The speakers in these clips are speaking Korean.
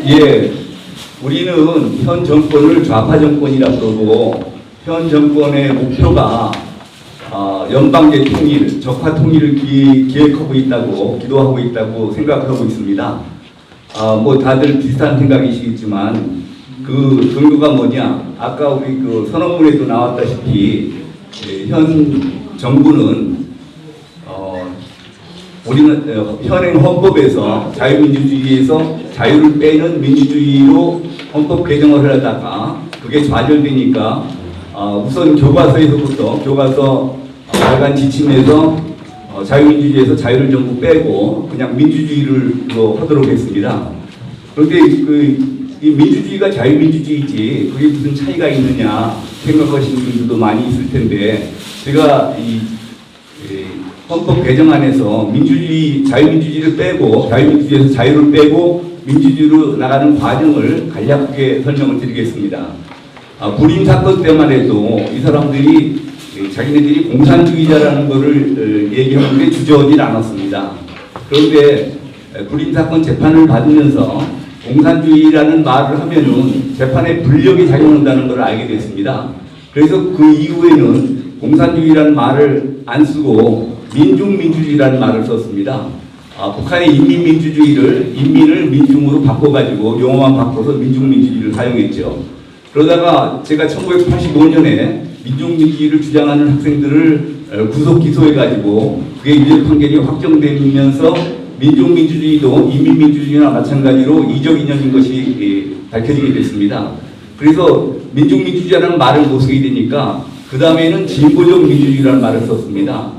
예, 우리는 현 정권을 좌파 정권이라 부르고 현 정권의 목표가 연방제 통일, 적화 통일을 기획하고 있다고 기도하고 있다고 생각하고 있습니다. 뭐 다들 비슷한 생각이시겠지만 그 근거가 뭐냐? 아까 우리 그 선언문에도 나왔다시피 현 정부는 우리는 현행 헌법에서 자유민주주의에서 자유를 빼는 민주주의로 헌법 개정을 하다가 그게 좌절되니까 우선 교과서에서부터 교과서 발간 지침에서 자유민주주의에서 자유를 전부 빼고 그냥 민주주의로 하도록 했습니다. 그런데 이 민주주의가 자유민주주의지 그게 무슨 차이가 있느냐 생각하시는 분들도 많이 있을 텐데 제가 이 헌법 개정안에서 민주주의, 자유민주주의를 빼고 자유민주주의에서 자유를 빼고 민주주의로 나가는 과정을 간략하게 설명을 드리겠습니다. 불임 사건 때만 해도 이 사람들이 자기네들이 공산주의자라는 것을 얘기하는데 주저하지 않았습니다. 그런데 불임 사건 재판을 받으면서 공산주의라는 말을 하면은 재판에 불력이 작용한다는 걸 알게 됐습니다. 그래서 그 이후에는 공산주의라는 말을 안 쓰고 민중민주주의라는 말을 썼습니다. 북한의 인민민주주의를 인민을 민중으로 바꿔가지고 용어만 바꿔서 민중민주주의를 사용했죠. 그러다가 제가 1985년에 민중민주주의를 주장하는 학생들을 구속 기소해가지고 그게 유죄 판결이 확정되면서 민중민주주의도 인민민주주의와 마찬가지로 이적 인연인 것이 밝혀지게 됐습니다. 그래서 민중민주주의라는 말을 못 쓰게 되니까 그 다음에는 진보적 민주주의라는 말을 썼습니다.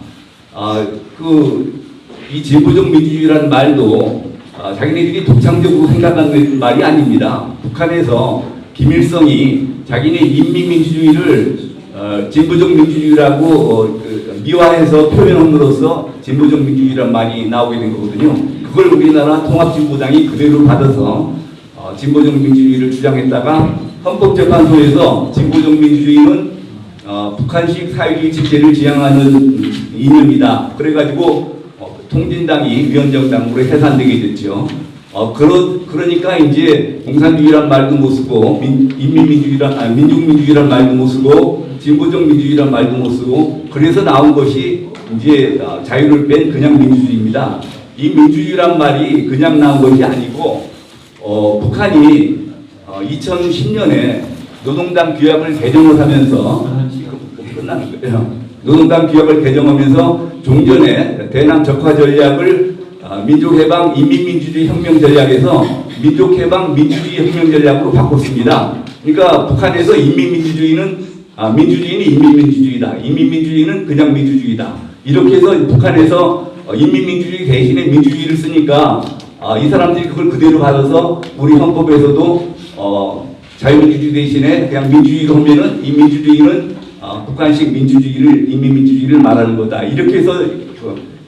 이 진보적 민주주의라는 말도 자기네들이 독창적으로 생각하는 말이 아닙니다. 북한에서 김일성이 자기네 인민민주주의를 진보적 민주주의라고 미화해서 표현함으로써 진보적 민주주의란 말이 나오게 된 거거든요. 그걸 우리나라 통합진보당이 그대로 받아서 진보적 민주주의를 주장했다가 헌법재판소에서 진보적 민주주의는 북한식 사회주의 집제를 지향하는 이념이다. 그래가지고 통진당이 위헌정당으로 해산되게 됐죠. 그러니까 이제 공산주의란 말도 못 쓰고 민중민주주의란 말도 못 쓰고 진보적 민주주의란 말도 못 쓰고 그래서 나온 것이 이제 자유를 뺀 그냥 민주주의입니다. 이 민주주의란 말이 그냥 나온 것이 아니고 북한이 2010년에 노동당 규약을 개정을 하면서 끝나는 거예요. 노동당 규약을 개정하면서 종전에 대남 적화 전략을 민족해방 인민민주주의 혁명 전략에서 민족해방 민주주의 혁명 전략으로 바꿨습니다. 그러니까 북한에서 민주주의는 인민민주주의다. 인민민주주의는 그냥 민주주의다. 이렇게 해서 북한에서 인민민주주의 대신에 민주주의를 쓰니까 이 사람들이 그걸 그대로 받아서 우리 헌법에서도 자유민주주의 대신에 그냥 민주주의로 하면은 이 민주주의는 북한식 민주주의를 인민민주주의를 말하는 거다. 이렇게 해서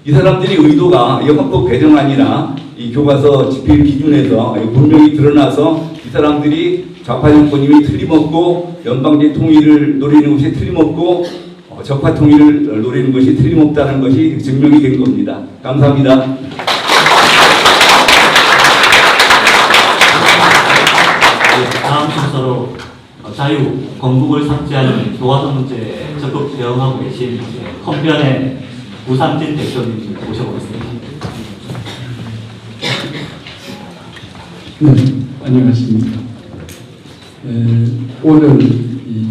이 사람들이 의도가 이 헌법 개정안이나 이 교과서 집필 기준에서 분명히 드러나서 이 사람들이 좌파 정권이 틀림없고 연방제 통일을 노리는 것이 틀림없고 적화 통일을 노리는 것이 틀림없다는 것이 증명이 된 겁니다. 감사합니다. 다음 순서로 자유, 건국을 삭제하는 교과서 문제에 적극 대응하고 계신 헌변의 우상진 대표님 모셔보겠습니다. 네, 안녕하십니까. 오늘 이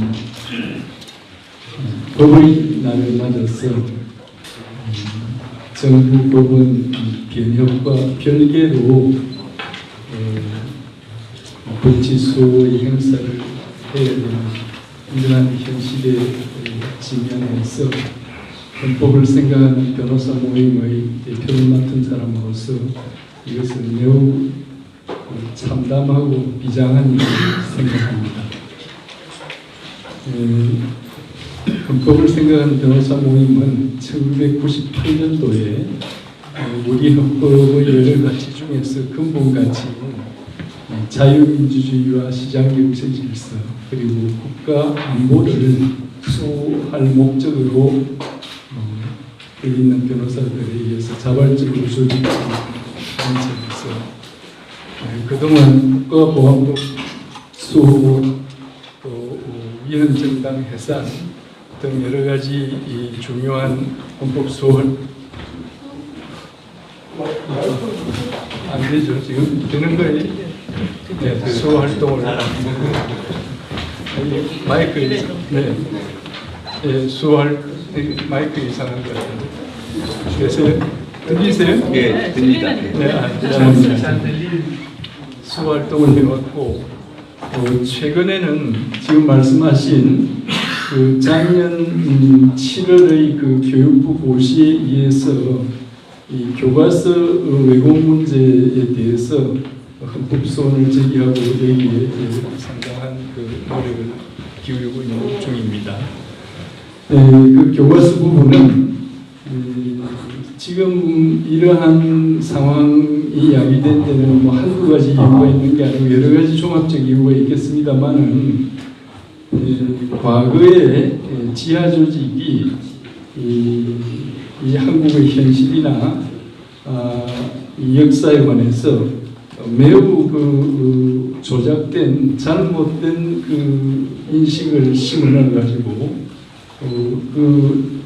법의 날을 맞아서 정부 법원 변혁과 별개로 법치수의 행사를 해야 되는 이러한 현실에 직면해서 헌법을 생각하는 변호사 모임의 대표를 맡은 사람으로서 이것을 매우 참담하고 비장한 일을 생각합니다. 헌법을 생각하는 변호사 모임은 1998년도에 우리 헌법의 여러 가치 중에서 근본가치 자유민주주의와 시장경제 질서 그리고 국가 안보를 수호할 목적으로 있는 변호사들에 의해서 자발적으로 조직된 단체에서 그동안 국가보안법 수호 또 위헌정당 해산 등 여러 가지 이 중요한 헌법 수호를 안 되죠. 지금 되는 거예요. 네, 수호 활동을 마이크 네, 네 수호할 마이크 이상한 것 같아요. 들리세요? 예, 됩니다. 네, 죄송합니다. 수호 활동을 해왔고 최근에는 지금 말씀하신 그 작년 7월의 그 교육부 고시에 의해서 이 교과서 왜곡 문제에 대해서 헌법 소원을 제기하고 여기에 상당한 그 노력을 기울이고 있는 중입니다. 그 교과서 부분은 지금 이러한 상황이 야기된 데는 뭐 한두 가지 이유가 있는 게 아니고 여러 가지 종합적 이유가 있겠습니다만은 과거에 지하 조직이 이 한국의 현실이나 이 역사에 관해서 매우 그 조작된 잘못된 그 인식을 심어놔 가지고 그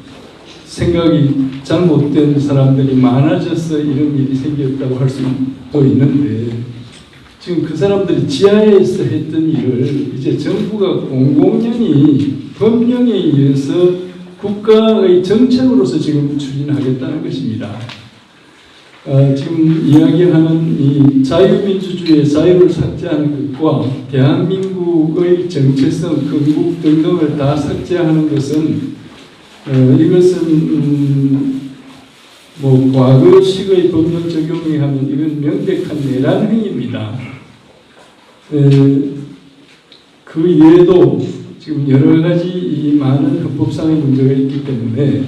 생각이 잘못된 사람들이 많아져서 이런 일이 생겼다고 할 수도 있는데 지금 그 사람들이 지하에서 했던 일을 이제 정부가 공공연히 법령에 의해서 국가의 정책으로서 지금 추진하겠다는 것입니다. 지금 이야기하는 이 자유민주주의의 자유를 삭제하는 것과 대한민국의 정체성, 건국 등등을 다 삭제하는 것은 이것은 뭐 과거식의 법령 적용에 하면 이건 명백한 내란 행위입니다. 그 이외에도 지금 여러 가지 이 많은 헌법상의 문제가 있기 때문에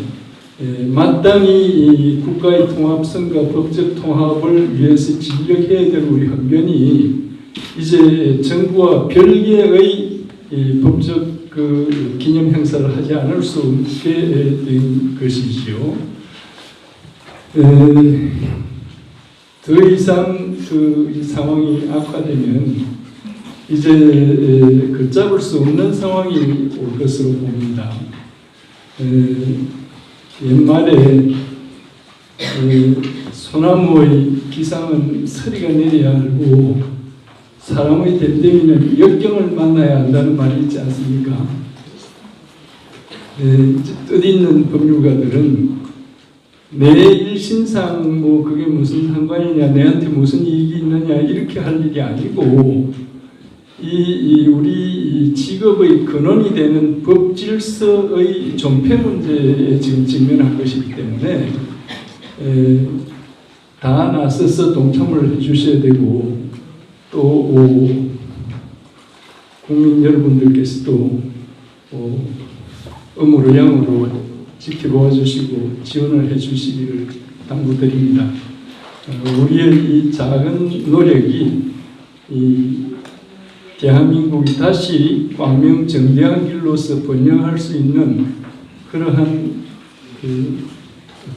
마땅히 이 국가의 통합성과 법적 통합을 위해서 진력해야 될 우리 헌변이 이제 정부와 별개의 이 법적 그 기념 행사를 하지 않을 수 없게 된 것이지요. 더 이상 이 상황이 악화되면 이제 걷잡을 수 없는 상황이 올 것으로 봅니다. 옛말에 소나무의 기상은 서리가 내려야 하고 사람의 됨됨이는 역경을 만나야 한다는 말이 있지 않습니까? 뜻있는 법률가들은 내 일신상 뭐 그게 무슨 상관이냐, 내한테 무슨 이익이 있느냐 이렇게 할 일이 아니고 우리 직업의 근원이 되는 법 질서의 존폐 문제에 지금 직면한 것이기 때문에 다 나서서 동참을 해주셔야 되고 또 국민 여러분들께서도 음으로 지켜봐 주시고 지원을 해주시기를 당부드립니다. 우리의 이 작은 노력이 대한민국이 다시 광명정대한 길로서 번영할 수 있는 그러한 그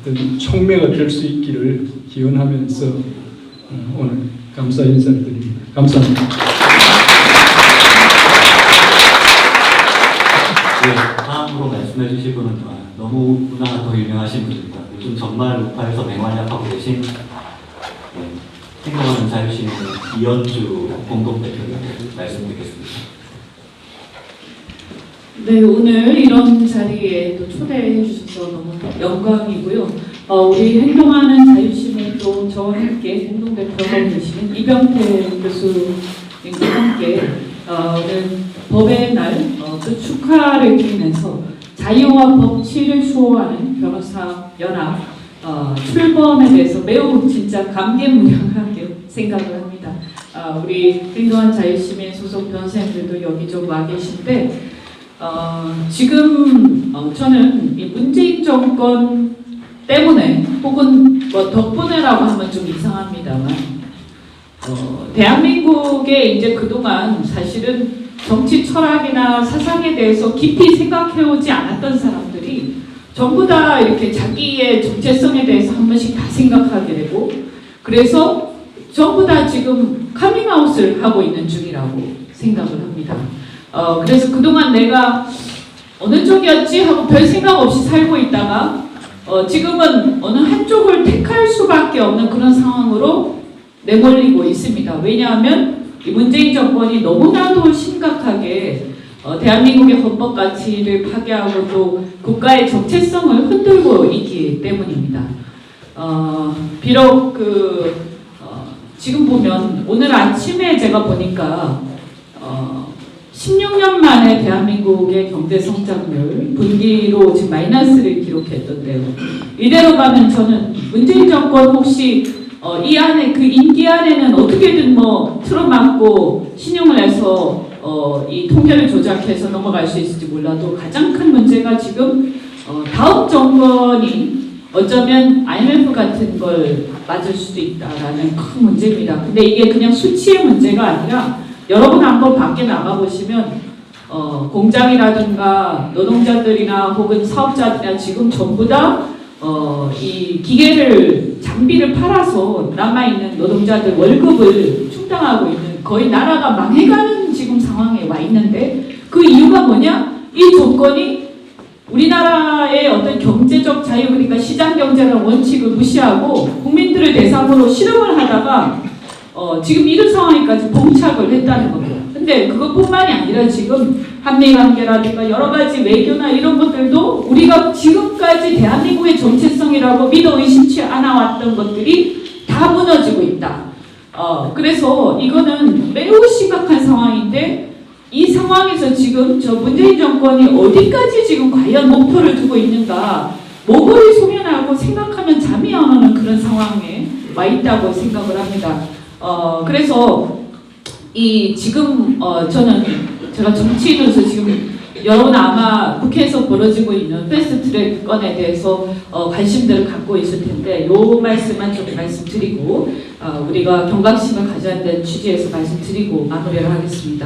어떤 촉매가 될 수 있기를 기원하면서 오늘 감사 인사를 드립니다. 감사합니다. 네, 다음으로 말씀해 주실 분은 너무 문화가 더 유명하신 분입니다. 요즘 정말 우파에서 맹활약하고 계신 행동하는 자유시민의 이현주 공동대표님 말씀드리겠습니다. 네, 오늘 이런 자리에 또 초대해 주셔서 너무 영광이고요. 우리 행동하는 자유시민 또 저와 함께 공동대표로 계시는 이병태 교수님과 함께 오늘 법의 날 그 축하를 드리면서 자유와 법치를 수호하는 변호사 연합 출범에 대해서 매우 진짜 감개무량하게 생각을 합니다. 우리 행동한 자유시민 소속 변호사님들도 여기 좀 와 계신데 지금 저는 이 문재인 정권 때문에 혹은 뭐 덕분에라고 하면 좀 이상합니다만 대한민국에 이제 그동안 사실은 정치 철학이나 사상에 대해서 깊이 생각해오지 않았던 사람들이 전부 다 이렇게 자기의 정체성에 대해서 한 번씩 다 생각하게 되고 그래서 전부 다 지금 카밍아웃을 하고 있는 중이라고 생각을 합니다. 그래서 그동안 내가 어느 쪽이었지 하고 별 생각 없이 살고 있다가 지금은 어느 한쪽을 택할 수밖에 없는 그런 상황으로 내몰리고 있습니다. 왜냐하면 이 문재인 정권이 너무나도 심각하게 대한민국의 헌법 가치를 파괴하고 또 국가의 정체성을 흔들고 있기 때문입니다. 비록 지금 보면 오늘 아침에 제가 보니까 16년 만에 대한민국의 경제 성장률 분기로 지금 마이너스를 기록했던데요. 이대로 가면 저는 문재인 정권 혹시 이 안에 그 임기 안에는 어떻게든 뭐 틀어막고 신용을 해서 이 통계를 조작해서 넘어갈 수 있을지 몰라도 가장 큰 문제가 지금 다음 정권이 어쩌면 IMF 같은 걸 맞을 수도 있다라는 큰 문제입니다. 근데 이게 그냥 수치의 문제가 아니라 여러분 한번 밖에 나가보시면 공장이라든가 노동자들이나 혹은 사업자들이나 지금 전부 다 이 기계를 장비를 팔아서 남아있는 노동자들 월급을 충당하고 있는 거의 나라가 망해가는 지금 상황에 와 있는데 그 이유가 뭐냐? 이 조건이 우리나라의 어떤 경제적 자유 그러니까 시장 경제라는 원칙을 무시하고 국민들을 대상으로 실험을 하다가 지금 이런 상황에까지 봉착을 했다는 겁니다. 근데 그것뿐만이 아니라 지금 한미 관계라든가 여러 가지 외교나 이런 것들도 우리가 지금까지 대한민국의 정체성이라고 믿어 의심치 않아 왔던 것들이 다 무너지고 있다. 그래서 이거는 매우 심각한 상황인데 이 상황에서 지금 저 문재인 정권이 어디까지 지금 과연 목표를 두고 있는가 모골이 소멸하고 생각하면 잠이 안 오는 그런 상황에 와 있다고 생각을 합니다. 그래서 지금 저는 제가 정치인으로서 지금 여러분 아마 국회에서 벌어지고 있는 패스트트랙 건에 대해서 관심들을 갖고 있을 텐데 요 말씀만 좀 말씀드리고 우리가 경각심을 가져야 되는 취지에서 말씀드리고 마무리를 하겠습니다.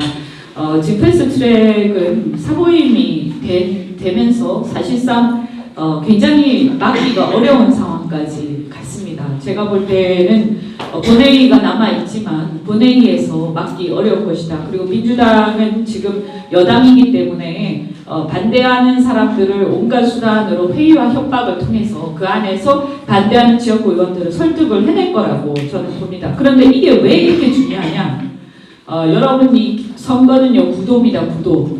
지금 패스트트랙은 사보임이 되면서 사실상 굉장히 막기가 어려운 상황까지 갔습니다. 제가 볼 때는 본회의가 남아있지만 본회의에서 막기 어려울 것이다. 그리고 민주당은 지금 여당이기 때문에 반대하는 사람들을 온갖 수단으로 회의와 협박을 통해서 그 안에서 반대하는 지역구 의원들을 설득을 해낼 거라고 저는 봅니다. 그런데 이게 왜 이렇게 중요하냐? 여러분 이 선거는요 구도입니다. 구도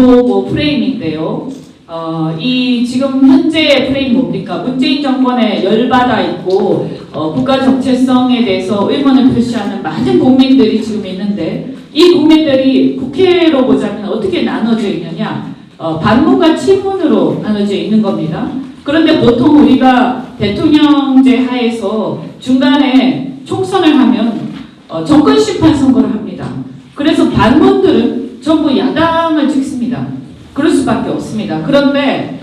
뭐 프레임인데요. 이 지금 현재의 프레임 뭡니까? 문재인 정권에 열받아 있고 국가 정체성에 대해서 의문을 표시하는 많은 국민들이 지금 있는데 이 국민들이 국회로 보자면 어떻게 나눠져 있느냐? 반문과 친문으로 나눠져 있는 겁니다. 그런데 보통 우리가 대통령제 하에서 중간에 총선을 하면 정권 심판 선거를 합니다. 그래서 반문들은 전부 야당을 찍습니다. 그럴 수밖에 없습니다. 그런데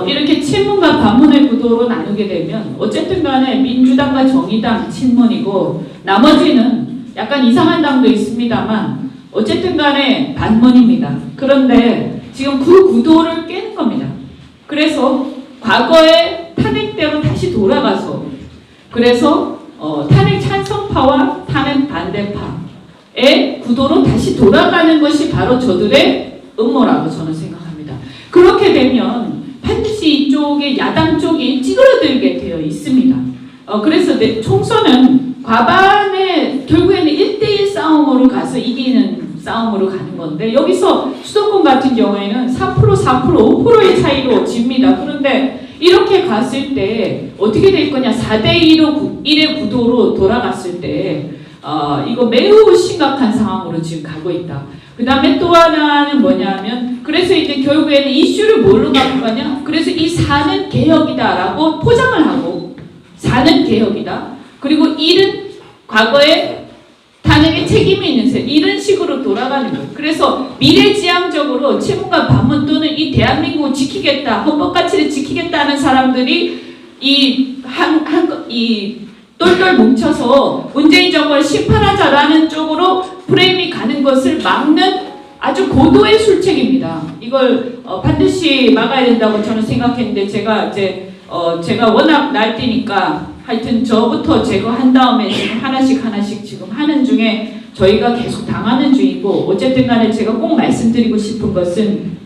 이렇게 친문과 반문의 구도로 나누게 되면 어쨌든 간에 민주당과 정의당 친문이고 나머지는 약간 이상한 당도 있습니다만 어쨌든 간에 반문입니다. 그런데 지금 그 구도를 깨는 겁니다. 그래서 과거의 탄핵대로 다시 돌아가서 그래서 탄핵 찬성파와 탄핵 반대파의 구도로 다시 돌아가는 것이 바로 저들의 음모라고 저는 생각합니다. 그렇게 되면 반드시 이쪽에 야당 쪽이 찌그러들게 되어 있습니다. 그래서 총선은 과반에 결국에는 1대1 싸움으로 가서 이기는 싸움으로 가는 건데 여기서 수도권 같은 경우에는 4%, 5%의 차이로 집니다. 그런데 이렇게 갔을 때 어떻게 될 거냐? 4대1의 구도로 돌아갔을 때 이거 매우 심각한 상황으로 지금 가고 있다. 그 다음에 또 하나는 뭐냐면 그래서 이제 결국에는 이슈를 뭘로 갖고 가냐? 그래서 이 4는 개혁이다라고 포장을 하고 4는 개혁이다. 그리고 1은 과거에 탄핵에 책임이 있는 세 이런 식으로 돌아가는 거예요. 그래서 미래지향적으로 친문과 반문 또는 이 대한민국을 지키겠다, 헌법 가치를 지키겠다는 사람들이 이 똘똘 뭉쳐서 문재인 정권을 심판하자라는 쪽으로 프레임이 가는 것을 막는 아주 고도의 술책입니다. 이걸 반드시 막아야 된다고 저는 생각했는데 제가 워낙 날뛰니까 하여튼 저부터 제거한 다음에 지금 하나씩 지금 하는 중에 저희가 계속 당하는 중이고 어쨌든 간에 제가 꼭 말씀드리고 싶은 것은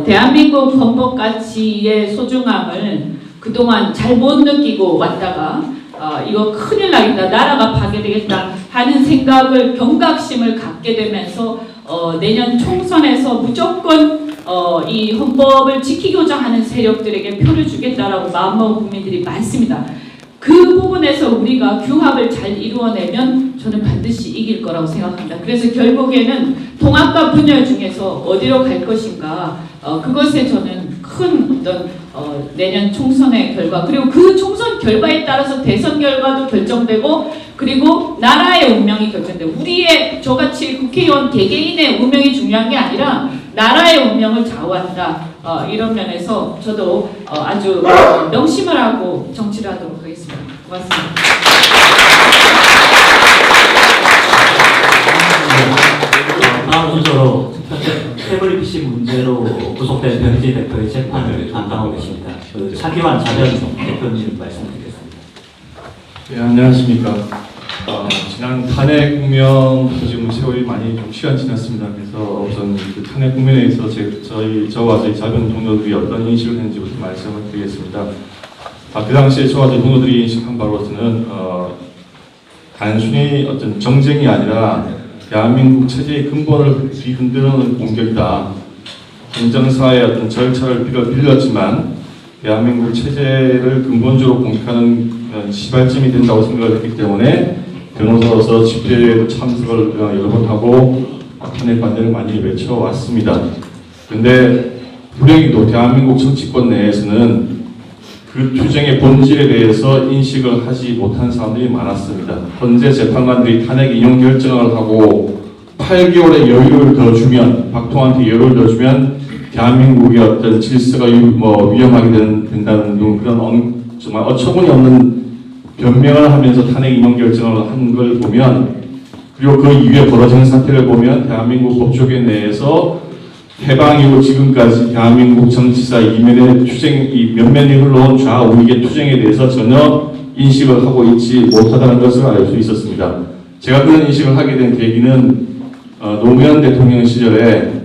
대한민국 헌법 가치의 소중함을 그동안 잘 못 느끼고 왔다가 이거 큰일 나겠다, 나라가 파괴되겠다 하는 생각을 경각심을 갖게 되면서 내년 총선에서 무조건 이 헌법을 지키고자 하는 세력들에게 표를 주겠다라고 마음먹은 국민들이 많습니다. 그 부분에서 우리가 규합을 잘 이루어내면 저는 반드시 이길 거라고 생각합니다. 그래서 결국에는 통합과 분열 중에서 어디로 갈 것인가, 그것에 저는 큰 어떤 내년 총선의 결과, 그리고 그 총선 결과에 따라서 대선 결과도 결정되고, 그리고 나라의 운명이 결정되고, 우리의 저같이 국회의원 개개인의 운명이 중요한 게 아니라 나라의 운명을 좌우한다. 이런 면에서 저도 아주 명심을 하고 정치를 하도록 하겠습니다. 고맙습니다. 다음 순서로 태블릿 PC 문제로 구속된 변희재 대표의 재판을 담당하고 계십니다. 차기환 자변 대표님 말씀드리겠습니다. 네, 안녕하십니까. 지난 탄핵 국면 지금 세월이 많이 좀 시간 지났습니다. 그래서 우선 그 탄핵 국면에 있어서 저와 저희 자변 동료들이 어떤 인식을 했는지부터 말씀을 드리겠습니다. 그 당시에 저와 저희 동료들이 인식한 바로서는 단순히 어떤 정쟁이 아니라 대한민국 체제의 근본을 뒤흔드는 공격이다. 공정사의 어떤 절차를 빌렸지만 대한민국 체제를 근본적으로 공격하는 시발점이 된다고 생각을 했기 때문에 변호사로서 집회에도 참석을 여러 번 하고 탄핵 반대를 많이 외쳐왔습니다. 그런데 불행히도 대한민국 정치권 내에서는 그 투쟁의 본질에 대해서 인식을 하지 못한 사람들이 많았습니다. 현재 재판관들이 탄핵 인용 결정을 하고 8개월의 여유를 더 주면, 박통한테 여유를 더 주면 대한민국의 어떤 질서가 위험하게 된다는 그런 정말 어처구니 없는 변명을 하면서 탄핵 인용 결정을 한 걸 보면, 그리고 그 이후에 벌어진 사태를 보면 대한민국 법조계 내에서 해방 이후 지금까지 대한민국 정치사 이면의 투쟁, 면면이 흘러온 좌우익의 투쟁에 대해서 전혀 인식을 하고 있지 못하다는 것을 알 수 있었습니다. 제가 그런 인식을 하게 된 계기는 노무현 대통령 시절에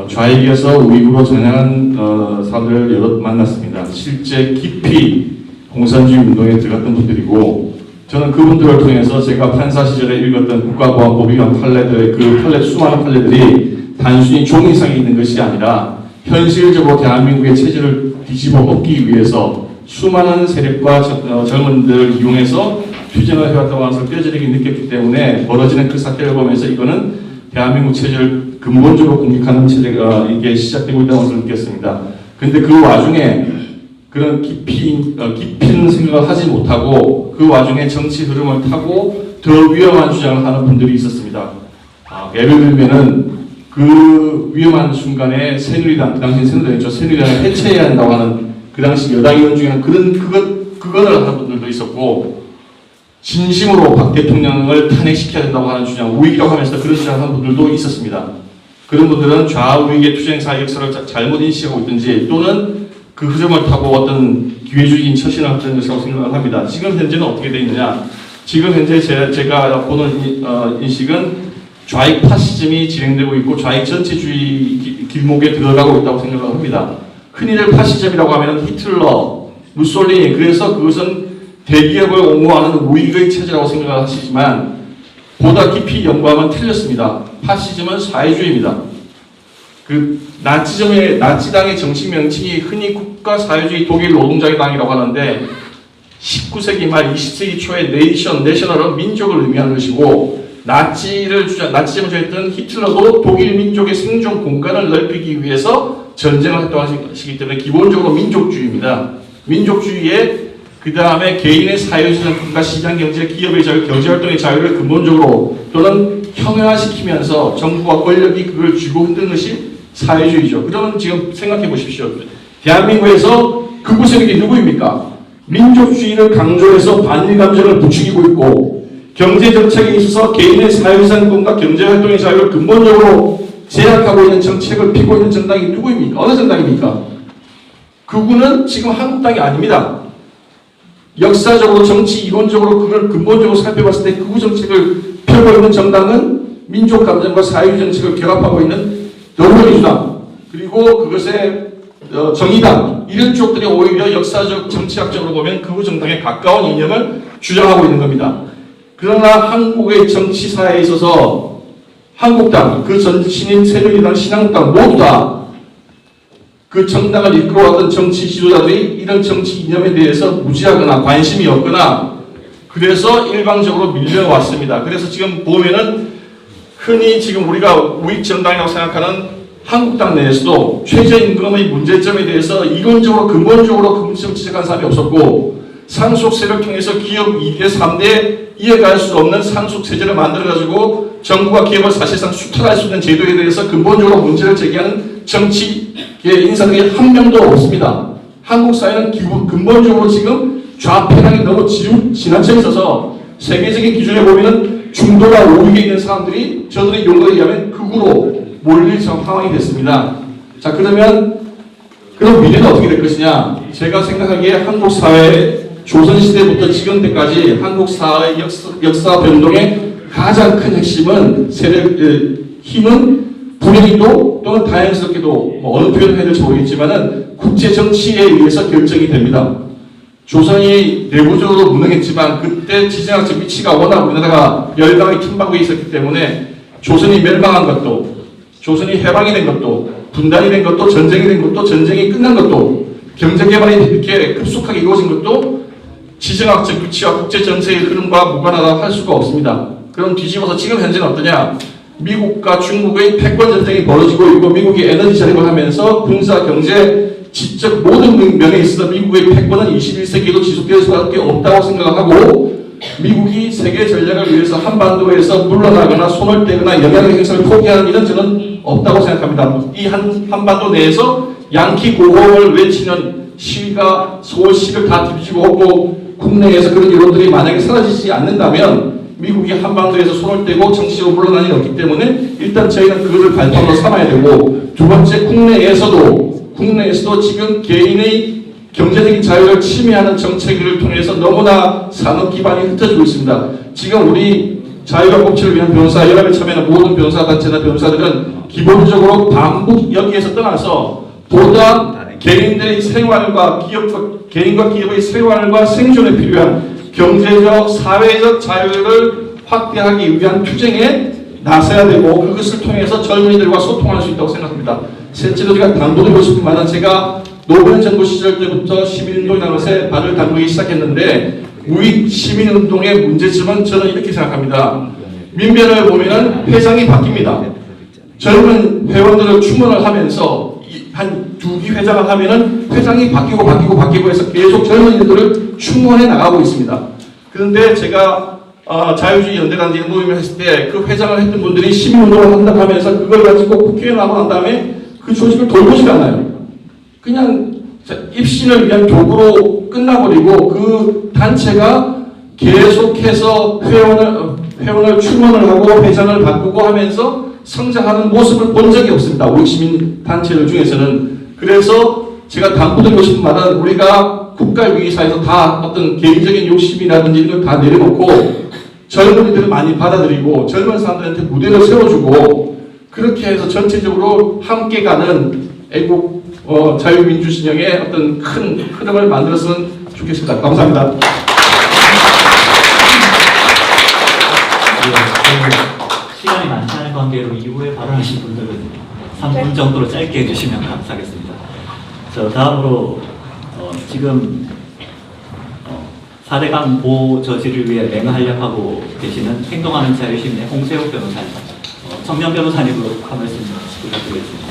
좌익에서 우익으로 전향한 사람들을 여럿 만났습니다. 실제 깊이 공산주의 운동에 들어갔던 분들이고, 저는 그분들을 통해서 제가 판사 시절에 읽었던 국가보안법이란 판례, 수많은 판례들이 단순히 종이상에 있는 것이 아니라 현실적으로 대한민국의 체제를 뒤집어 엎기 위해서 수많은 세력과 젊은들을 이용해서 투쟁을 해왔다고 하는 것을 뼈저리게 느꼈기 때문에 벌어지는 그 사태를 보면서 이거는 대한민국 체제를 근본적으로 공격하는 체제가 이게 시작되고 있다고 것을 느꼈습니다. 그런데 그 와중에 그런 깊이는 생각을 하지 못하고 그 와중에 정치 흐름을 타고 더 위험한 주장을 하는 분들이 있었습니다. 예를 들면은 그 위험한 순간에 새누리당, 그 당시 새누리당이죠. 새누리당을 해체해야 한다고 하는 그 당시 여당 의원 중에는 그거를 하는 분들도 있었고, 진심으로 박 대통령을 탄핵시켜야 된다고 하는 주장, 우익이라고 하면서 그런 주장을 하는 분들도 있었습니다. 그런 분들은 좌우익의 투쟁사 역사를 잘못 인식하고 있든지 또는 그 흐름을 타고 어떤 기회주의인 처신을 하는 것이라고 생각을 합니다. 지금 현재는 어떻게 되어 있느냐? 지금 현재 제가 보는 인식은 좌익 파시즘이 진행되고 있고 좌익 전체주의 길목에 들어가고 있다고 생각을 합니다. 흔히들 파시즘이라고 하면 히틀러, 무솔리니, 그래서 그것은 대기업을 옹호하는 우익의 체제라고 생각을 하시지만 보다 깊이 연구하면 틀렸습니다. 파시즘은 사회주의입니다. 그 나치당의 정식 명칭이 흔히 국가사회주의 독일 노동자의당이라고 하는데 19세기 말 20세기 초에 내셔널은 민족을 의미하는 것이고, 나치즘을 주장했던 히틀러도 독일 민족의 생존 공간을 넓히기 위해서 전쟁을 했다고 하시기 때문에 기본적으로 민족주의입니다. 민족주의에 그 다음에 개인의 사회주의는 국가 시장 경제, 기업의 자유, 경제활동의 자유를 근본적으로 또는 형용화시키면서 정부와 권력이 그걸 쥐고 흔드는 것이 사회주의죠. 그러면 지금 생각해 보십시오. 대한민국에서 극우 세력이 누구입니까? 민족주의를 강조해서 반일 감정을 부추기고 있고, 경제 정책에 있어서 개인의 사회생활권과 경제활동의 자유를 근본적으로 제약하고 있는 정책을 피고 있는 정당이 누구입니까? 어느 정당입니까? 그분은 지금 한국당이 아닙니다. 역사적으로 정치 이론적으로 그걸 근본적으로 살펴봤을 때 극우 정책을 펴고 있는 정당은 민족 감정과 사회주의 정책을 결합하고 있는 더불어민주당 그리고 그것의 정의당 이런 쪽들이 오히려 역사적 정치학적으로 보면 극우 정당에 가까운 이념을 주장하고 있는 겁니다. 그러나 한국의 정치사에 있어서 한국당, 그 전신인 새누리당, 신한국당 모두 다 그 정당을 이끌어왔던 정치 지도자들이 이런 정치 이념에 대해서 무지하거나 관심이 없거나 그래서 일방적으로 밀려왔습니다. 그래서 지금 보면은 흔히 지금 우리가 우익정당이라고 생각하는 한국당 내에서도 최저임금의 문제점에 대해서 이론적으로 근본적으로 지적한 사람이 없었고 상속세를 통해서 기업 2대, 3대 이어갈 수 없는 상속세제를 만들어가지고 정부가 기업을 사실상 수탈할 수 있는 제도에 대해서 근본적으로 문제를 제기하는 정치의 인사들이 한 명도 없습니다. 한국 사회는 근본적으로 지금 좌편향이 너무 지나쳐 있어서 세계적인 기준에 보면 중도가 우익에 있는 사람들이 저들의 용어에 의하면 극우로 몰릴 상황이 됐습니다. 자, 그러면 그럼 미래는 어떻게 될 것이냐? 제가 생각하기에 한국 사회 조선시대부터 지금 때까지 한국 사회 역사 변동의 가장 큰 핵심은 힘은 불행히도 또는 다행스럽게도 어느 표현을 해야 될지 모르겠지만은 국제 정치에 의해서 결정이 됩니다. 조선이 내부적으로 무능했지만 그때 지정학적 위치가 워낙 우리나라가 열강의 틈바구에 있었기 때문에 조선이 멸망한 것도 조선이 해방이 된 것도 분단이 된 것도 전쟁이 된 것도 전쟁이 끝난 것도 경제개발이 이렇게 급속하게 이루어진 것도 지정학적 위치와 국제 정세의 흐름과 무관하다고 할 수가 없습니다. 그럼 뒤집어서 지금 현재는 어떠냐? 미국과 중국의 패권 전쟁이 벌어지고 있고 미국이 에너지 자립을 하면서 군사, 경제, 지적 모든 면에 있어서 미국의 패권은 21세기에도 지속될 수밖에 없다고 생각하고 미국이 세계 전략을 위해서 한반도에서 물러나거나 손을 떼거나 영향력 행사를 포기하는 일은 저는 없다고 생각합니다. 이 한반도 내에서 양키 고공을 외치는 시위가 서울시를 다 뒤집어 엎고 국내에서 그런 여론들이 만약에 사라지지 않는다면 미국이 한반도에서 손을 떼고 정치적으로 물러나는 일이 없기 때문에 일단 저희는 그것을 발판으로 삼아야 되고 두 번째 국내에서도 지금 개인의 경제적인 자유를 침해하는 정책을 통해서 너무나 산업 기반이 흩어지고 있습니다. 지금 우리 자유와 법치를 위한 변호사 연합에 참여하는 모든 변호사 단체나 변호사들은 기본적으로 반복 여기에서 떠나서 보다 개인들의 생활과 개인과 기업의 생활과 생존에 필요한 경제적, 사회적 자유를 확대하기 위한 투쟁에 나서야 되고 그것을 통해서 젊은이들과 소통할 수 있다고 생각합니다. 셋째로 제가 당부드리고 싶은 말은 제가 노무현 정부 시절 때부터 시민운동이라는 것에 발을 담그기 시작했는데 우익 시민운동의 문제점은 저는 이렇게 생각합니다. 민변을 보면은 회장이 바뀝니다. 젊은 회원들을 충원을 하면서 한 2기 회장을 하면은 회장이 바뀌고 해서 계속 젊은이들을 충원해 나가고 있습니다. 그런데 제가 자유주의 연대단지 모임을 했을 때 그 회장을 했던 분들이 시민운동을 한다고 하면서 그걸 가지고 국회에 나가고 난 다음에 그 조직을 돌보지가 않아요. 그냥 입신을 위한 도구로 끝나버리고 그 단체가 계속해서 회원을 충원을 하고 회장을 바꾸고 하면서 성장하는 모습을 본 적이 없습니다. 우리 시민 단체들 중에서는. 그래서 제가 당부드리고 싶은 말은 우리가 국가위기사에서 다 어떤 개인적인 욕심이라든지 이런 걸 다 내려놓고 젊은이들을 많이 받아들이고 젊은 사람들한테 무대를 세워주고 그렇게 해서 전체적으로 함께 가는 애국 자유민주진영의 어떤 큰 흐름을 만들었으면 좋겠습니다. 감사합니다. 시간이 많지 않은 관계로 이후에 발언하신 분들은 3분 정도로 짧게 해주시면 감사하겠습니다. 다음으로 지금 4대강 보호 저지를 위해 맹활약하고 계시는 행동하는 자유시민의 홍세욱 변호사님, 청년 변호사님으로 한 말씀 부탁드리겠습니다.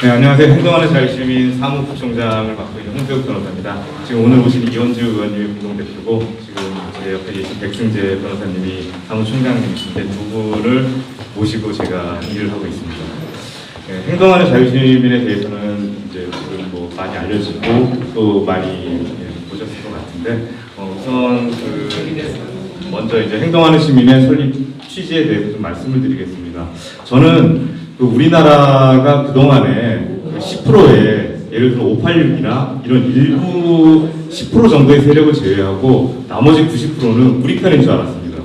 네, 안녕하세요. 행동하는 자유시민 사무국장을 맡고 있는 홍세욱 변호사입니다. 지금 오늘 오신 이현주 의원님이 공동대표고 지금 제 옆에 계신 백승재 변호사님이 사무총장님이신데 두 분을 모시고 제가 일을 하고 있습니다. 네, 행동하는 자유시민에 대해서는 이제 뭐 많이 알려지고 또 많이 보셨을 것 같은데 우선 먼저 이제 행동하는 시민의 설립 취지에 대해서 좀 말씀을 드리겠습니다. 저는 우리나라가 그동안에 10%의 예를 들어 586이나 이런 일부 10% 정도의 세력을 제외하고 나머지 90%는 우리 편인 줄 알았습니다.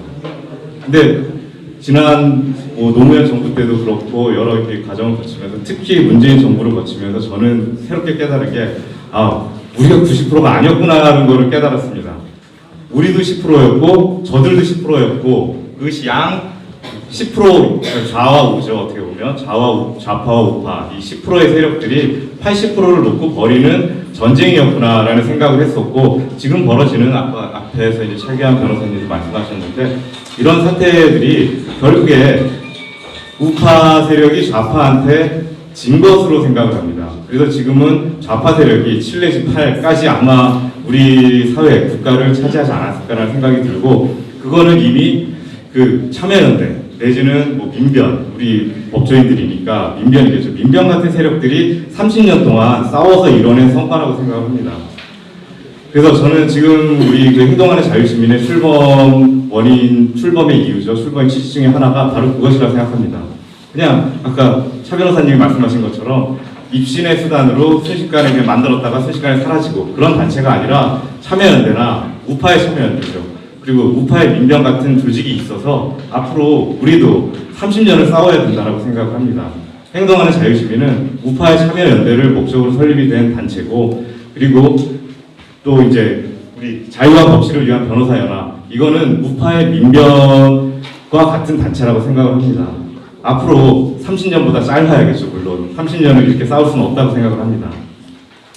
근데 지난 노무현 정부 때도 그렇고 여러 이렇게 과정을 거치면서 특히 문재인 정부를 거치면서 저는 새롭게 깨달은 게 우리가 90%가 아니었구나라는 것을 깨달았습니다. 우리도 10%였고 저들도 10%였고 그것이 양 10% 좌와 우죠. 어떻게 보면 좌파와 우파 이 10%의 세력들이 80%를 놓고 벌이는 전쟁이었구나라는 생각을 했었고 지금 벌어지는 앞에서 이제 최규환 변호사님도 말씀하셨는데 이런 사태들이 결국에 우파 세력이 좌파한테 진 것으로 생각을 합니다. 그래서 지금은 좌파 세력이 7 내지 8까지 아마 우리 사회, 국가를 차지하지 않았을까라는 생각이 들고 그거는 이미 그 참여연대 내지는 뭐 민변, 우리 법조인들이니까 민변이겠죠. 민변 같은 세력들이 30년 동안 싸워서 이뤄낸 성과라고 생각합니다. 그래서 저는 지금 우리 그 행동하는 자유시민의 출범의 이유죠. 출범의 취지 중에 하나가 바로 그것이라고 생각합니다. 그냥 아까 차 변호사님이 말씀하신 것처럼 입신의 수단으로 순식간에 그냥 만들었다가 순식간에 사라지고 그런 단체가 아니라 참여연대나 우파의 참여연대죠. 그리고 우파의 민변 같은 조직이 있어서 앞으로 우리도 30년을 싸워야 된다고 생각합니다. 행동하는 자유시민은 우파의 참여연대를 목적으로 설립이 된 단체고 그리고 또 이제 우리 자유와 법치를 위한 변호사연합 이거는 우파의 민변과 같은 단체라고 생각을 합니다. 앞으로 30년보다 짧아야겠죠. 물론 30년을 이렇게 싸울 수는 없다고 생각을 합니다.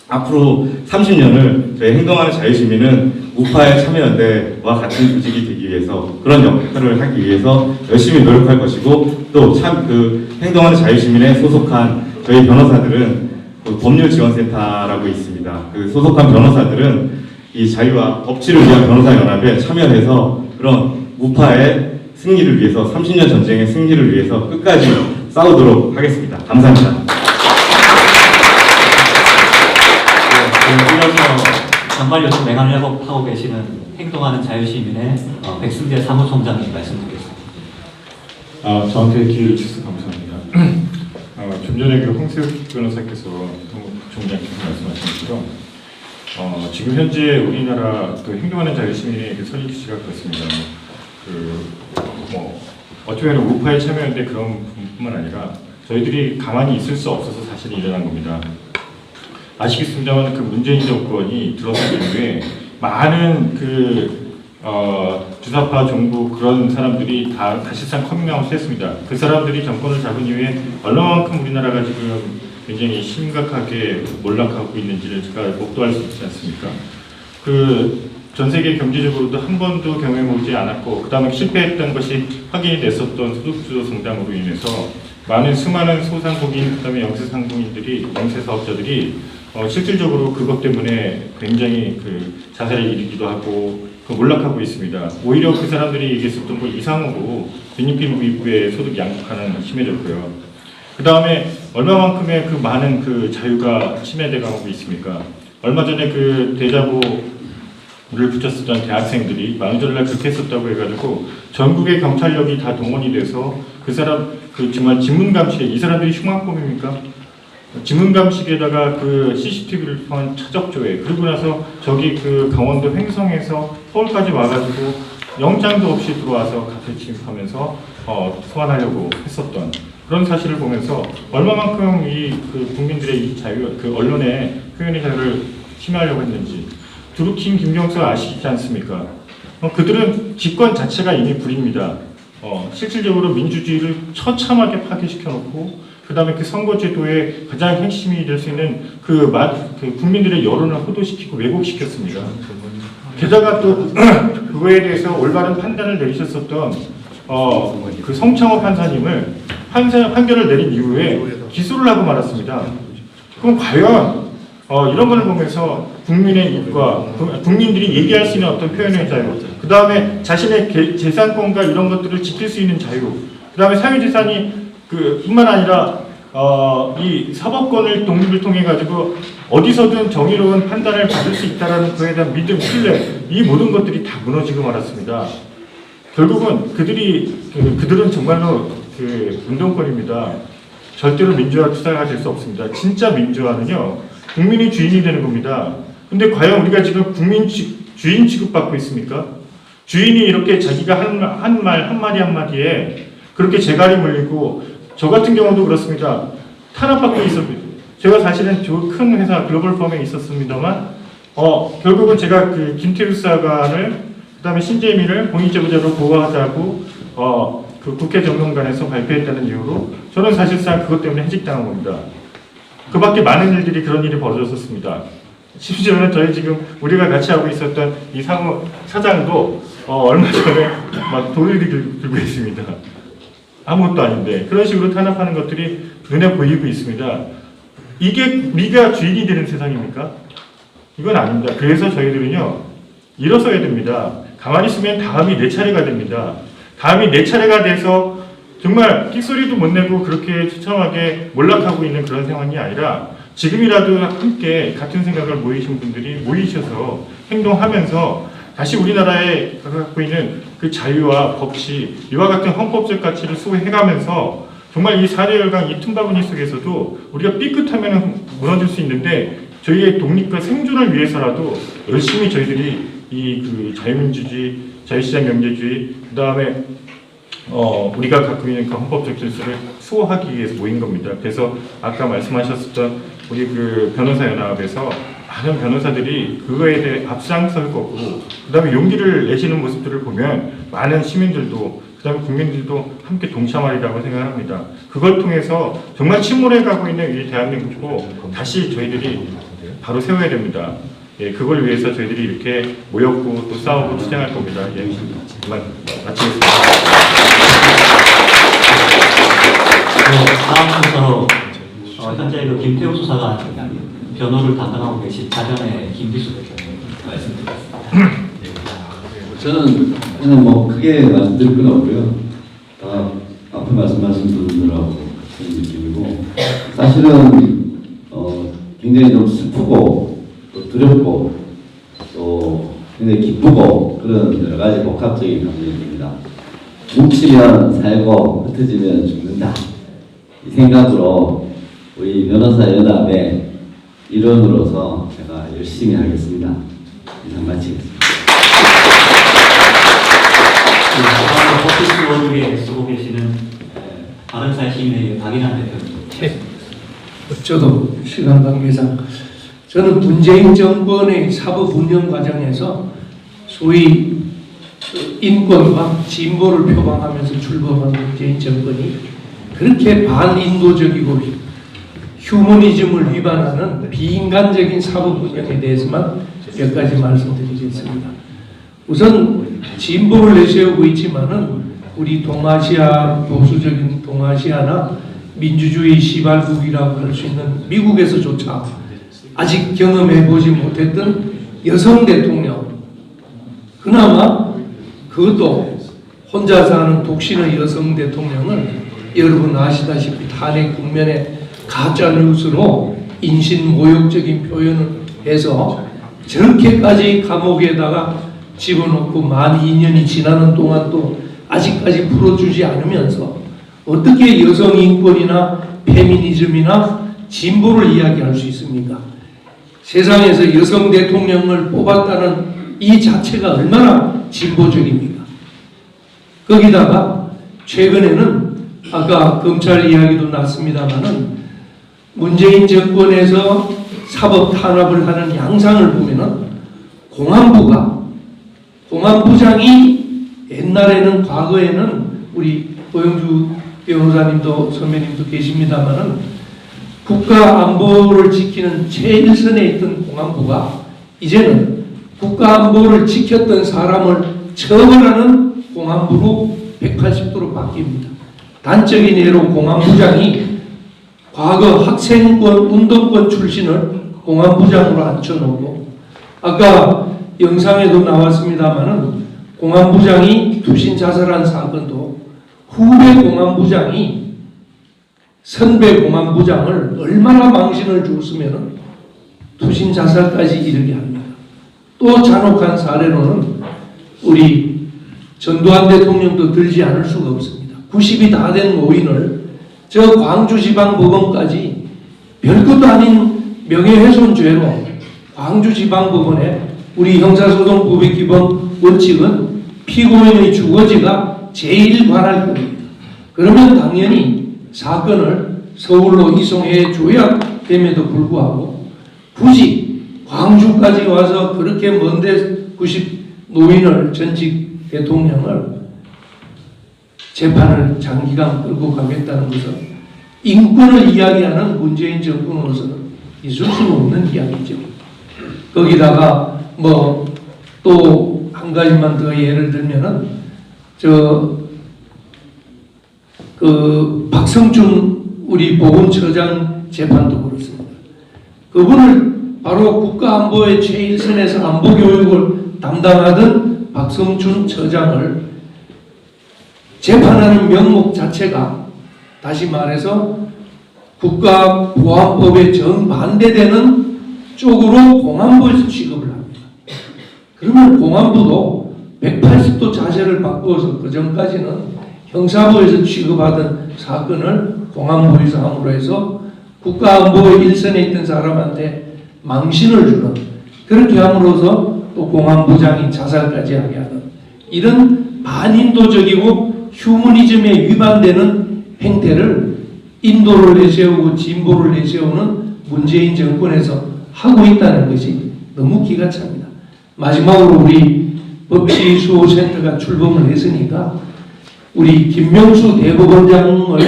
앞으로 30년을 저희 행동하는 자유시민은 우파의 참여연대와 같은 조직이 되기 위해서 그런 역할을 하기 위해서 열심히 노력할 것이고 또 참 그 행동하는 자유시민에 소속한 저희 변호사들은 그 법률지원센터라고 있습니다. 그 소속한 변호사들은 이 자유와 법치를 위한 변호사연합에 참여해서 그런 우파의 승리를 위해서 30년 전쟁의 승리를 위해서 끝까지 싸우도록 하겠습니다. 감사합니다. 이어서 정말 요즘 맹활약업 하고 계시는 행동하는 자유시민의 백승재 사무총장님 말씀드리겠습니다. 저한테 기회를 주셔서 감사합니다. 좀 전에 그 홍세욱 변호사께서 총장께서 말씀하신 것처럼 지금 현재 우리나라 그 행동하는 자유시민의 그 설립 취지가 그렇습니다. 어떻게 보면 우파에 참여했는데 그런 부분뿐만 아니라 저희들이 가만히 있을 수 없어서 사실 일어난 겁니다. 아시겠습니다만 그 문재인 정권이 들어선 이후에 많은 주사파 종북 그런 사람들이 다 사실상 커밍아웃을 했습니다. 그 사람들이 정권을 잡은 이후에 얼마만큼 우리나라가 지금 굉장히 심각하게 몰락하고 있는지를 제가 목도할 수 있지 않습니까? 전 세계 경제적으로도 한 번도 경험해보지 않았고 그 다음에 실패했던 것이 확인이 됐었던 소득주도 성장으로 인해서 수많은 소상공인 그 다음에 영세상공인들이 영세사업자들이 실질적으로 그것 때문에 굉장히 자살에 이르기도 하고 몰락하고 있습니다. 오히려 그 사람들이 얘기했었던 것 이상으로 빈민필 입구에 소득 양극화는 심해졌고요. 그 다음에 얼마만큼의 많은 자유가 침해돼 가고 있습니까? 얼마 전에 대자보를 붙였었던 대학생들이 만우절날 그렇게 했었다고 해가지고 전국의 경찰력이 다 동원이 돼서 정말 지문감식에 이 사람들이 흉악범입니까? 지문감식에다가 CCTV를 통한 차적조회 그리고 나서 저기 강원도 횡성에서 서울까지 와가지고 영장도 없이 들어와서 가택 침입하면서 소환하려고 했었던 그런 사실을 보면서 얼마만큼 국민들의 이 자유, 언론의 표현의 자유를 침해하려고 했는지 드루킹, 김경수 아시지 않습니까? 그들은 집권 자체가 이미 불입니다. 실질적으로 민주주의를 처참하게 파괴시켜놓고 그 다음에 선거제도의 가장 핵심이 될 수 있는 국민들의 여론을 호도시키고 왜곡시켰습니다. 게다가 또 그거에 대해서 올바른 판단을 내리셨었던 성창호 판사님을 판결을 내린 이후에 기소를 하고 말았습니다. 그럼 과연 이런 걸 보면서 국민의 이익과 국민들이 얘기할 수 있는 어떤 표현의 자유, 그 다음에 자신의 재산권과 이런 것들을 지킬 수 있는 자유, 그 다음에 사유재산이 뿐만 아니라 이 사법권을 독립을 통해 가지고 어디서든 정의로운 판단을 받을 수 있다라는 그에 대한 믿음, 신뢰 이 모든 것들이 다 무너지고 말았습니다. 결국은 그들은 정말로 운동권입니다. 절대로 민주화 투사가 될 수 없습니다. 진짜 민주화는요, 국민이 주인이 되는 겁니다. 근데 과연 우리가 지금 주인 취급받고 있습니까? 주인이 이렇게 자기가 한 말 한마디에 그렇게 재갈이 물리고, 저 같은 경우도 그렇습니다. 탄압받고 있었습니다. 제가 사실은 저 큰 회사 글로벌펌에 있었습니다만 결국은 제가 그 김태우 수사관을, 그 다음에 신재민을 공익제보자로 보호하자고 그 국회 정론관에서 발표했다는 이유로 저는 사실상 그것 때문에 해직당한 겁니다. 그 밖에 많은 일들이, 그런 일이 벌어졌었습니다. 심지어는 저희 지금 우리가 같이 하고 있었던 이 상무 사장도 얼마 전에 막 돈을 들고 있습니다. 아무것도 아닌데 그런 식으로 탄압하는 것들이 눈에 보이고 있습니다. 이게 우리가 주인이 되는 세상입니까? 이건 아닙니다. 그래서 저희들은요, 일어서야 됩니다. 가만히 있으면 다음이 내 차례가 됩니다. 다음이 내 차례가 돼서 정말 끽소리도 못 내고 그렇게 처참하게 몰락하고 있는 그런 상황이 아니라, 지금이라도 함께 같은 생각을 모이신 분들이 모이셔서 행동하면서 다시 우리나라에 갖고 있는 그 자유와 법치, 이와 같은 헌법적 가치를 수호해가면서 정말 이 4대 열강 이 틈바구니 속에서도 우리가 삐끗하면 무너질 수 있는데, 저희의 독립과 생존을 위해서라도 열심히 저희들이 이 그 자유민주주의, 자유시장 경제주의, 그 다음에 우리가 갖고 있는 그 헌법적 질서를 수호하기 위해서 모인 겁니다. 그래서 아까 말씀하셨던 우리 그 변호사연합에서 많은 변호사들이 그거에 대해 앞장설 거고, 그 다음에 용기를 내시는 모습들을 보면 많은 시민들도, 그 다음에 국민들도 함께 동참하리라고 생각합니다. 그걸 통해서 정말 침몰해가고 있는 이 대한민국도 다시 저희들이 바로 세워야 됩니다. 예, 그걸 위해서 저희들이 이렇게 모였고 또 싸우고 투쟁할 겁니다. 예, 그만 마치겠습니다. 다음 순서로 현재 그 김태우 수사관 변호를 담당하고 계신 자변의 김기수 대표님 말씀드리겠습니다. 저는 그냥 뭐 크게 말씀드릴 건 없고요. 앞에 말씀하신 분들하고 같은 느낌이고, 사실은 굉장히 좀 슬프고 또 두렵고 또 굉장히 기쁘고 그런 여러 가지 복합적인 감정입니다. 뭉치면 살고 흩어지면 죽는다, 이 생각으로 우리 변호사 연합의 일원으로서 제가 열심히 하겠습니다. 이상 마치겠습니다. 오피스 원국에 쓰고 계시는 바른사회 시민회의 박인환 대표님. 저도 시간 관계상 저는 문재인 정권의 사법 운영 과정에서 소위 인권과 진보를 표방하면서 출범한 문재인 정권이 그렇게 반인도적이고 휴머니즘을 위반하는 비인간적인 사법 운영에 대해서만 몇 가지 말씀드리겠습니다. 우선 진보를 내세우고 있지만은 우리 동아시아, 보수적인 동아시아나 민주주의 시발국이라고 할 수 있는 미국에서조차 아직 경험해보지 못했던 여성 대통령, 그나마 그것도 혼자 사는 독신의 여성 대통령을 여러분 아시다시피 탄핵 국면에 가짜뉴스로 인신 모욕적인 표현을 해서 저렇게까지 감옥에다가 집어넣고 만 2년이 지나는 동안도 아직까지 풀어주지 않으면서 어떻게 여성 인권이나 페미니즘이나 진보를 이야기할 수 있습니까? 세상에서 여성 대통령을 뽑았다는 이 자체가 얼마나 진보적입니까? 거기다가 최근에는 아까 검찰 이야기도 났습니다마는 문재인 정권에서 사법 탄압을 하는 양상을 보면은 공안부장이 옛날에는, 과거에는 우리 고영주 변호사님도 선배님도 계십니다마는 국가 안보를 지키는 최일선에 있던 공안부가 이제는 국가 안보를 지켰던 사람을 처벌하는 공안부로 180도로 바뀝니다. 단적인 예로 공안부장이 과거 학생권 운동권 출신을 공안부장으로 앉혀놓고, 아까 영상에도 나왔습니다마는 공안부장이 투신 자살한 사건도 후배 공안부장이 선배 공안부장을 얼마나 망신을 줬으면 투신 자살까지 이르게 합니다. 또 잔혹한 사례로는 우리 전두환 대통령도 들지 않을 수가 없습니다. 90이 다 된 노인을 저 광주지방법원까지 별것도 아닌 명예훼손죄로 광주지방법원에 우리 형사소송법의 기본 원칙은 피고인의 주거지가 제일 관할 겁니다. 그러면 당연히 사건을 서울로 이송해 줘야 됨에도 불구하고 굳이 광주까지 와서 그렇게 먼데 90 노인을 전직 대통령을 재판을 장기간 끌고 가겠다는 것은 인권을 이야기하는 문재인 정권으로서는 있을 수 없는 이야기죠. 거기다가 뭐 또 한 가지만 더 예를 들면은 박성준 우리 보훈처장 재판도 그렇습니다. 그분을 바로 국가안보의 최일선에서 안보교육을 담당하던 박성준 처장을 재판하는 명목 자체가 다시 말해서 국가보안법에 정반대되는 쪽으로 공안부에서 취급을 합니다. 그러면 공안부도 180도 자세를 바꾸어서 그 전까지는 형사부에서 취급하던 사건을 공안부에서 함으로 해서 국가안보의 일선에 있던 사람한테 망신을 주는, 그렇게 함으로써 또 공안부장이 자살까지 하게 하는 이런 반인도적이고 휴머니즘에 위반되는 행태를 인도를 내세우고 진보를 내세우는 문재인 정권에서 하고 있다는 것이 너무 기가 찹니다. 마지막으로 우리 법치수호센터가 출범을 했으니까 우리 김명수 대법원장을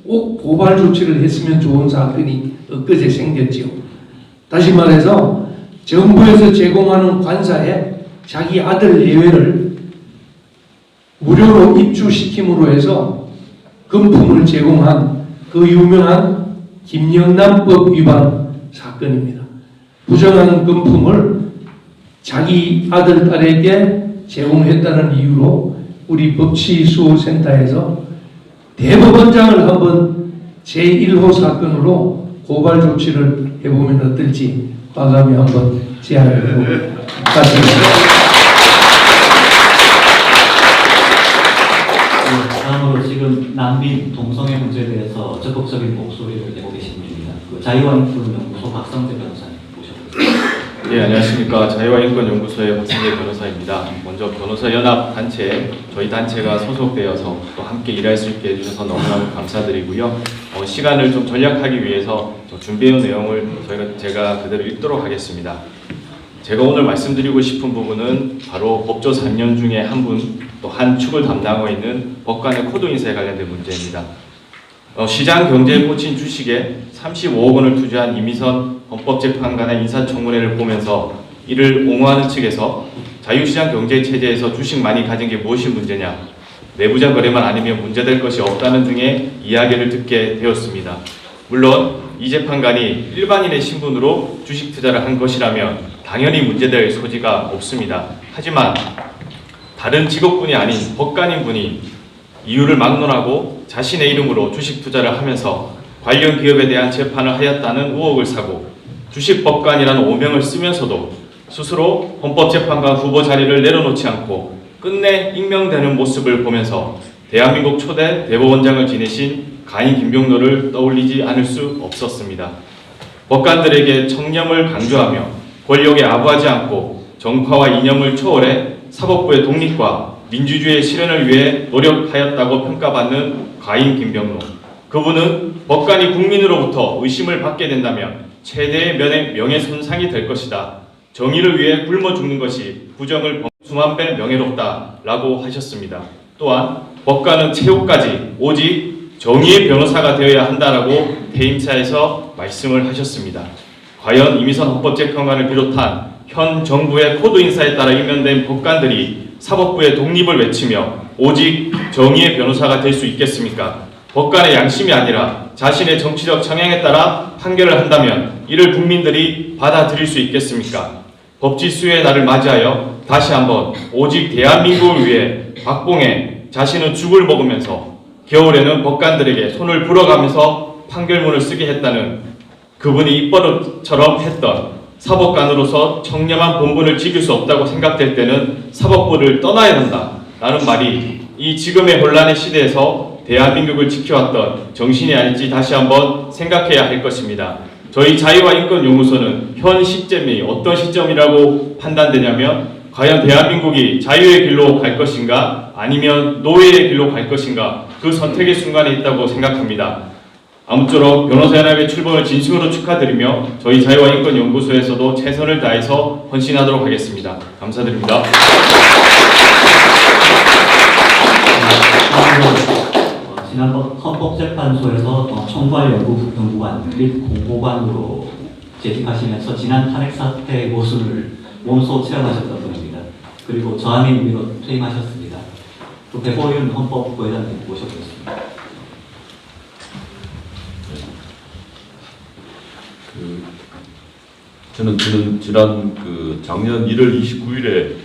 꼭 고발 조치를 했으면 좋은 사건이 엊그제 생겼지요. 다시 말해서 정부에서 제공하는 관사에 자기 아들 예외를 무료로 입주시킴으로 해서 금품을 제공한 그 유명한 김영란법 위반 사건입니다. 부정한 금품을 자기 아들, 딸에게 제공했다는 이유로 우리 법치수호센터에서 대법원장을 한번 제1호 사건으로 고발 조치를 해보면 어떨지 과감히 한번 제안을 해보겠습니다. 다음으로 지금 난민, 동성애 문제에 대해서 적극적인 목소리를 내고 계신 분입니다. 자유와인권연구소 박성재 변호사님 모셔보겠습니다. 네, 안녕하십니까. 자유와인권연구소의 박성재 변호사입니다. 먼저 변호사연합단체, 저희 단체가 소속되어서 또 함께 일할 수 있게 해주셔서 너무너무 감사드리고요. 시간을 좀 전략하기 위해서 준비해온 내용을 제가 그대로 읽도록 하겠습니다. 제가 오늘 말씀드리고 싶은 부분은 바로 법조 3년 중에 한 분, 또 한 축을 담당하고 있는 법관의 코드 인사에 관련된 문제입니다. 시장 경제에 꽂힌 주식에 35억 원을 투자한 이미선 헌법재판관의 인사청문회를 보면서 이를 옹호하는 측에서 자유시장 경제체제에서 주식 많이 가진 게 무엇이 문제냐, 내부자 거래만 아니면 문제될 것이 없다는 등의 이야기를 듣게 되었습니다. 물론 이 재판관이 일반인의 신분으로 주식 투자를 한 것이라면 당연히 문제될 소지가 없습니다. 하지만 다른 직업군이 아닌 법관인 분이 이유를 막론하고 자신의 이름으로 주식 투자를 하면서 관련 기업에 대한 재판을 하였다는 의혹을 사고 주식법관이라는 오명을 쓰면서도 스스로 헌법재판관 후보 자리를 내려놓지 않고 끝내 임명되는 모습을 보면서 대한민국 초대 대법원장을 지내신 가인 김병로를 떠올리지 않을 수 없었습니다. 법관들에게 청렴을 강조하며 권력에 아부하지 않고 정파와 이념을 초월해 사법부의 독립과 민주주의의 실현을 위해 노력하였다고 평가받는 가인 김병로. 그분은 법관이 국민으로부터 의심을 받게 된다면 최대의 명예손상이 될 것이다. 정의를 위해 굶어 죽는 것이 부정을 수만 배 명예롭다라고 하셨습니다. 또한 법관은 최후까지 오직 정의의 변호사가 되어야 한다라고 퇴임사에서 말씀을 하셨습니다. 과연 이미선 헌법재판관을 비롯한 현 정부의 코드 인사에 따라 임명된 법관들이 사법부의 독립을 외치며 오직 정의의 변호사가 될 수 있겠습니까? 법관의 양심이 아니라 자신의 정치적 성향에 따라 판결을 한다면 이를 국민들이 받아들일 수 있겠습니까? 법치 수요의 날을 맞이하여 다시 한번 오직 대한민국을 위해 박봉해 자신은 죽을 먹으면서 겨울에는 법관들에게 손을 불어가면서 판결문을 쓰게 했다는 그분이 입버릇처럼 했던 사법관으로서 청렴한 본분을 지킬 수 없다고 생각될 때는 사법부를 떠나야 한다라는 말이 이 지금의 혼란의 시대에서 대한민국을 지켜왔던 정신이 아닐지 다시 한번 생각해야 할 것입니다. 저희 자유와 인권 연구소는 현 시점이 어떤 시점이라고 판단되냐면 과연 대한민국이 자유의 길로 갈 것인가 아니면 노예의 길로 갈 것인가 그 선택의 순간에 있다고 생각합니다. 아무쪼록 변호사연합의 출범을 진심으로 축하드리며 저희 자유와 인권 연구소에서도 최선을 다해서 헌신하도록 하겠습니다. 감사드립니다. 지난번 헌법재판소에서 총괄 연구부관 및 공보관으로 재직하시면서 지난 탄핵 사태 모순을 몸소 체험하셨던 분입니다. 그리고 저항의 의미로 퇴임하셨습니다. 또 배보윤 헌법부회장님 모셔보겠습니다. 저는 지난 작년 1월 29일에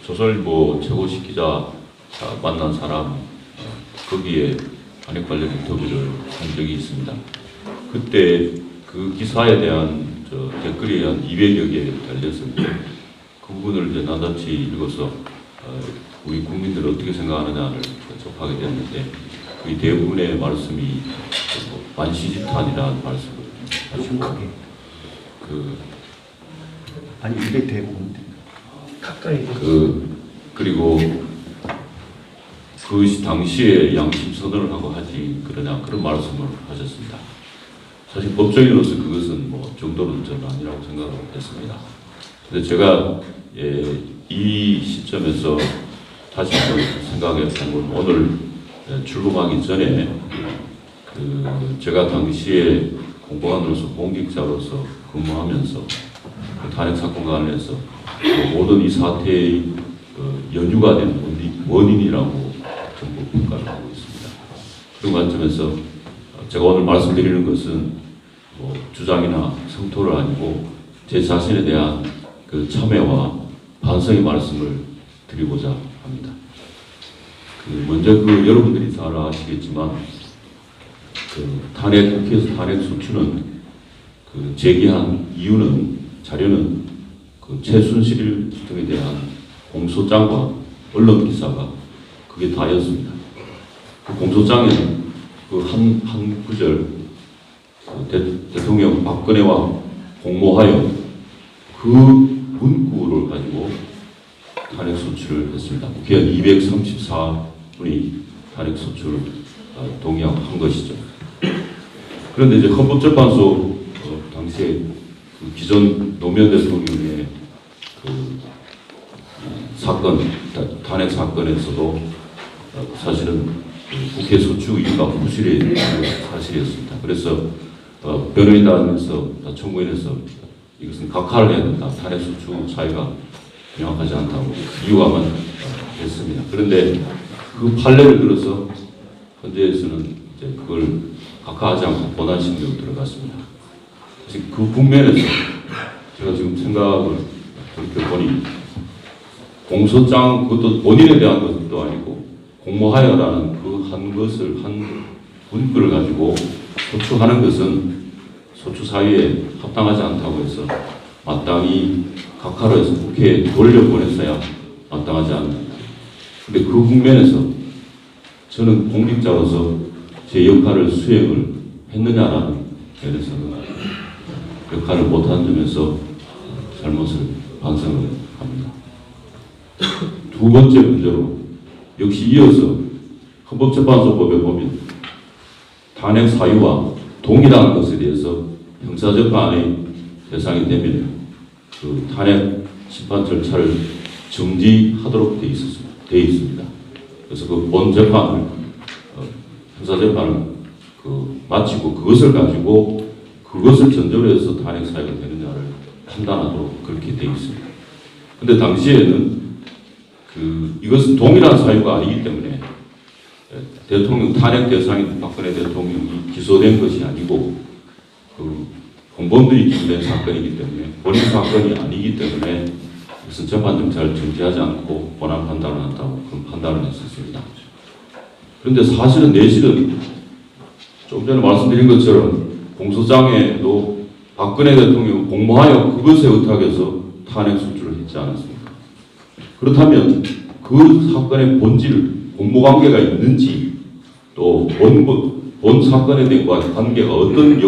조선일보 최고식 기자 만난 사람 거기에 탄핵 관련 인터뷰를 한 적이 있습니다. 그때 그 기사에 대한 댓글이 한 200여 개 달렸습니다. 그 부분을 이제 낱낱이 읽어서 우리 국민들 어떻게 생각하느냐를 접하게 됐는데 그 대부분의 말씀이 만시지탄이라는 말씀을 하시고 아니 이게 대부분 가까이 그리고 그 당시에 양심 선언을 하고 하지 그러냐 그런 말씀을 하셨습니다. 사실 법적인으로서 그것은 뭐 정도는 저는 아니라고 생각을 했습니다. 근데 제가 이 시점에서 다시 한번 생각했던 건 오늘 출범하기 전에 제가 당시에 공보관으로서 공직자로서 근무하면서 탄핵 사건과 관련해서 모든 이 사태의 연유가 된 원인이라고 정부 평가를 하고 있습니다. 그런 관점에서 제가 오늘 말씀드리는 것은 뭐 주장이나 성토를 아니고 제 자신에 대한 그 참회와 반성의 말씀을 드리고자 합니다. 먼저 여러분들이 잘 아시겠지만 국회에서 탄핵 소추는 제기한 이유는 자료는 최순실 등에 대한 공소장과 언론 기사가 그게 다였습니다. 그 공소장에는 한 구절 대통령 박근혜와 공모하여 그 문구를 가지고 탄핵 소추를 했습니다. 국회의원 234분이 탄핵 소추를 동의한 것이죠. 그런데 이제 헌법재판소 당시에 기존 노무현 대통령의 사건, 탄핵 사건에서도 사실은 국회 소추 이유가 부실의 사실이었습니다. 그래서 변호인단에서 청구인에서 이것은 각하를 해야 된다. 탄핵 소추 사유가 명확하지 않다고 이유가만 했습니다. 그런데 그 판례를 들어서 헌재에서는 이제 그걸 각하하지 않고 본안심리로 들어갔습니다. 그 국면에서 제가 지금 생각을 그렇게 보니 공소장 그것도 본인에 대한 것도 아니고 공모하여라는 그 한 문구를 가지고 소추하는 것은 소추 사유에 합당하지 않다고 해서 마땅히 각하로 해서 국회에 돌려보냈어야 마땅하지 않는. 근데 그 국면에서 저는 공직자로서 제 역할을 수행을 했느냐라는 면에서는 역할을 못한 점에서 잘못을 반성을 합니다. 두 번째 문제로 역시 이어서 헌법재판소법에 보면 탄핵 사유와 동일한 것에 대해서 형사재판의 대상이 되면 그 탄핵 심판 절차를 정지하도록 되어 있습니다. 그래서 그 본 재판을 형사재판을 마치고 그것을 가지고 그것을 전제로 해서 탄핵 사유가 되느냐를 판단하도록 그렇게 되어 있습니다. 그런데 당시에는 이것은 동일한 사유가 아니기 때문에 대통령 탄핵 대상인 박근혜 대통령이 기소된 것이 아니고 공범들이 기소된 사건이기 때문에 본인 사건이 아니기 때문에 이것은 재판 절차를 정지하지 않고 본안 판단을 한다고 그런 판단을 했었습니다. 그런데 사실은 내실은 좀 전에 말씀드린 것처럼 공소장에도 박근혜 대통령 공모하여 그것에 의탁해서 탄핵 소추를 했지 않았습니까? 그렇다면 그 사건의 본질, 공모관계가 있는지 또 본 사건에 대한 관계가 어떤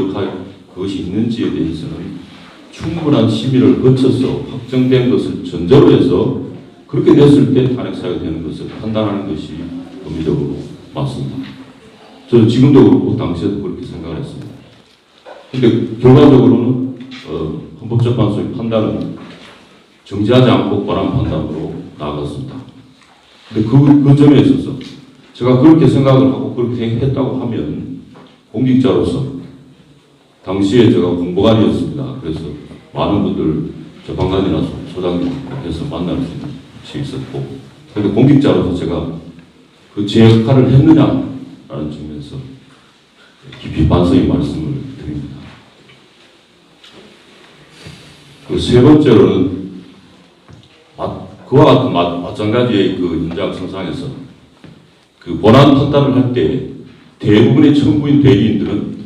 그것이 있는지에 대해서는 충분한 심의를 거쳐서 확정된 것을 전제로 해서 그렇게 됐을 때 탄핵 사유가 되는 것을 판단하는 것이 법리적으로 맞습니다. 저는 지금도 그렇고 당시에도 그렇게 생각을 했습니다. 근데 결과적으로는 헌법재판소의 판단은 정지하지 않고 권한 판단으로 나아갔습니다. 근데 그 점에 있어서 제가 그렇게 생각을 하고 그렇게 했다고 하면 공직자로서 당시에 제가 공보관이었습니다. 그래서 많은 분들 재판관이나 소장님께서 만날 수 있는 수 있었고, 근데 공직자로서 제가 그 제 역할을 했느냐라는 측면에서 깊이 반성의 말씀을 드립니다. 그 세 번째로는 그와 같은 마찬가지의 그 연장선상에서 그 본안 판단을 할 때 대부분의 청구인 대리인들은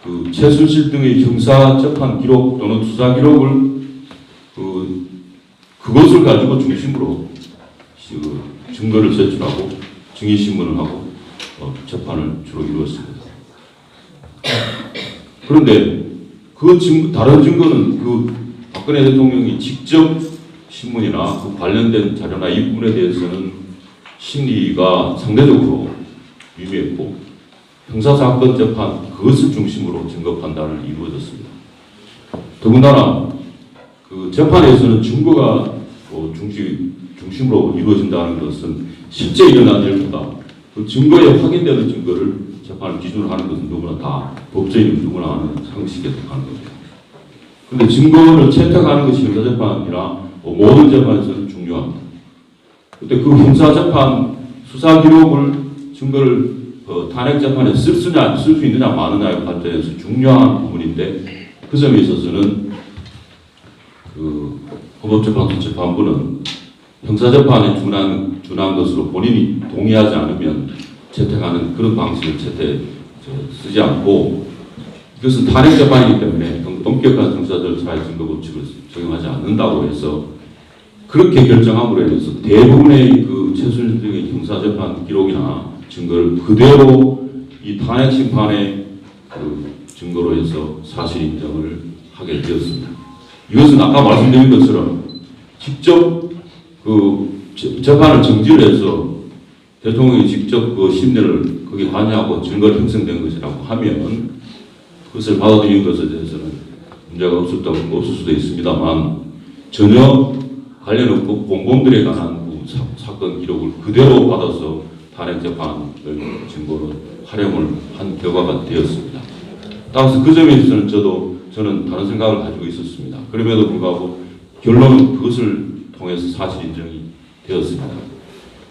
그 최순실 등의 형사 재판 기록 또는 수사 기록을 그것을 가지고 중심으로 증거를 제출하고 증인 신문을 하고 재판을 주로 이루었습니다. 그런데 다른 증거는 그 박근혜 대통령이 직접 신문이나 그 관련된 자료나 이 부분에 대해서는 심리가 상대적으로 미미했고 형사사건 재판 그것을 중심으로 증거 판단을 이루어졌습니다. 더군다나 그 재판에서는 증거가 중심으로 이루어진다는 것은 실제 일어난 일보다 그 증거에 확인되는 증거를 재판을 기준으로 하는 것은 누구나 다 법조인은 누구나 아는 상식에 속하는 겁니다. 그런데 증거를 채택하는 것이 형사재판이나 모든 재판에서는 중요합니다. 그때 그 형사재판 수사 기록을 증거를 탄핵 재판에 쓸 수 있느냐 마느냐의 관점에서 중요한 부분인데 그 점에 있어서는 그 헌법재판소 재판부는 형사재판에 준한 것으로 본인이 동의하지 않으면 채택하는 그런 방식을 쓰지 않고 이것은 탄핵 재판이기 때문에 엄격한 형사절차의 증거 법칙을 적용하지 않는다고 해서 그렇게 결정함으로 인해서 대부분의 그 최순실 등의 형사재판 기록이나 증거를 그대로 이 탄핵 심판의 그 증거로 해서 사실 인정을 하게 되었습니다. 이것은 아까 말씀드린 것처럼 직접 그 재판을 정지를 해서 대통령이 직접 그 심리를 거기에 관여하고 증거를 형성된 것이라고 하면 그것을 받아들이는 것에 대해서는 문제가 없을 수도 있습니다만 전혀 관련 없고 공범들에 관한 사건 기록을 그대로 받아서 탄핵 재판을 증거로 활용을 한 결과가 되었습니다. 따라서 그 점에 있어서는 저는 다른 생각을 가지고 있었습니다. 그럼에도 불구하고 결론은 그것을 통해서 사실 인정이 되었습니다.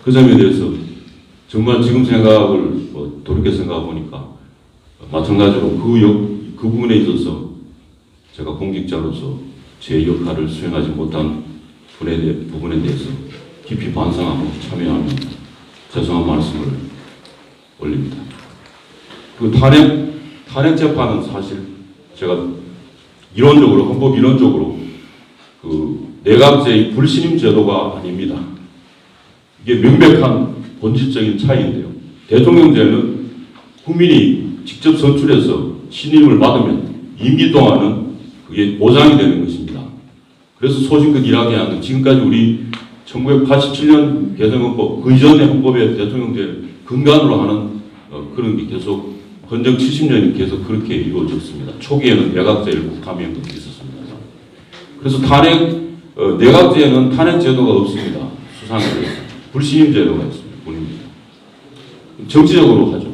그 점에 대해서 정말 지금 생각을 돌이켜 생각해 보니까 마찬가지로 그 부분에 있어서 제가 공직자로서 제 역할을 수행하지 못한 부분에 대해서 깊이 반성하고 참여하며 죄송한 말씀을 올립니다. 그 탄핵 재판은 사실 제가 이론적으로 헌법 이론적으로 그 내각제의 불신임 제도가 아닙니다. 이게 명백한 본질적인 차이인데요. 대통령제는 국민이 직접 선출해서 신임을 받으면 임기 동안은 그게 보장이 되는 것입니다. 그래서 소신껏 일하게 하는 지금까지 우리 1987년 개정헌법 그 이전의 헌법의 대통령제를 근간으로 하는 그런 게 계속 헌정 70년이 계속 그렇게 이루어졌습니다. 초기에는 내각제를 국하면 그렇게 있었습니다. 그래서 내각제에는 탄핵 제도가 없습니다. 수상에서 불신임 제도가 있습니다. 본입니다. 정치적으로 하죠.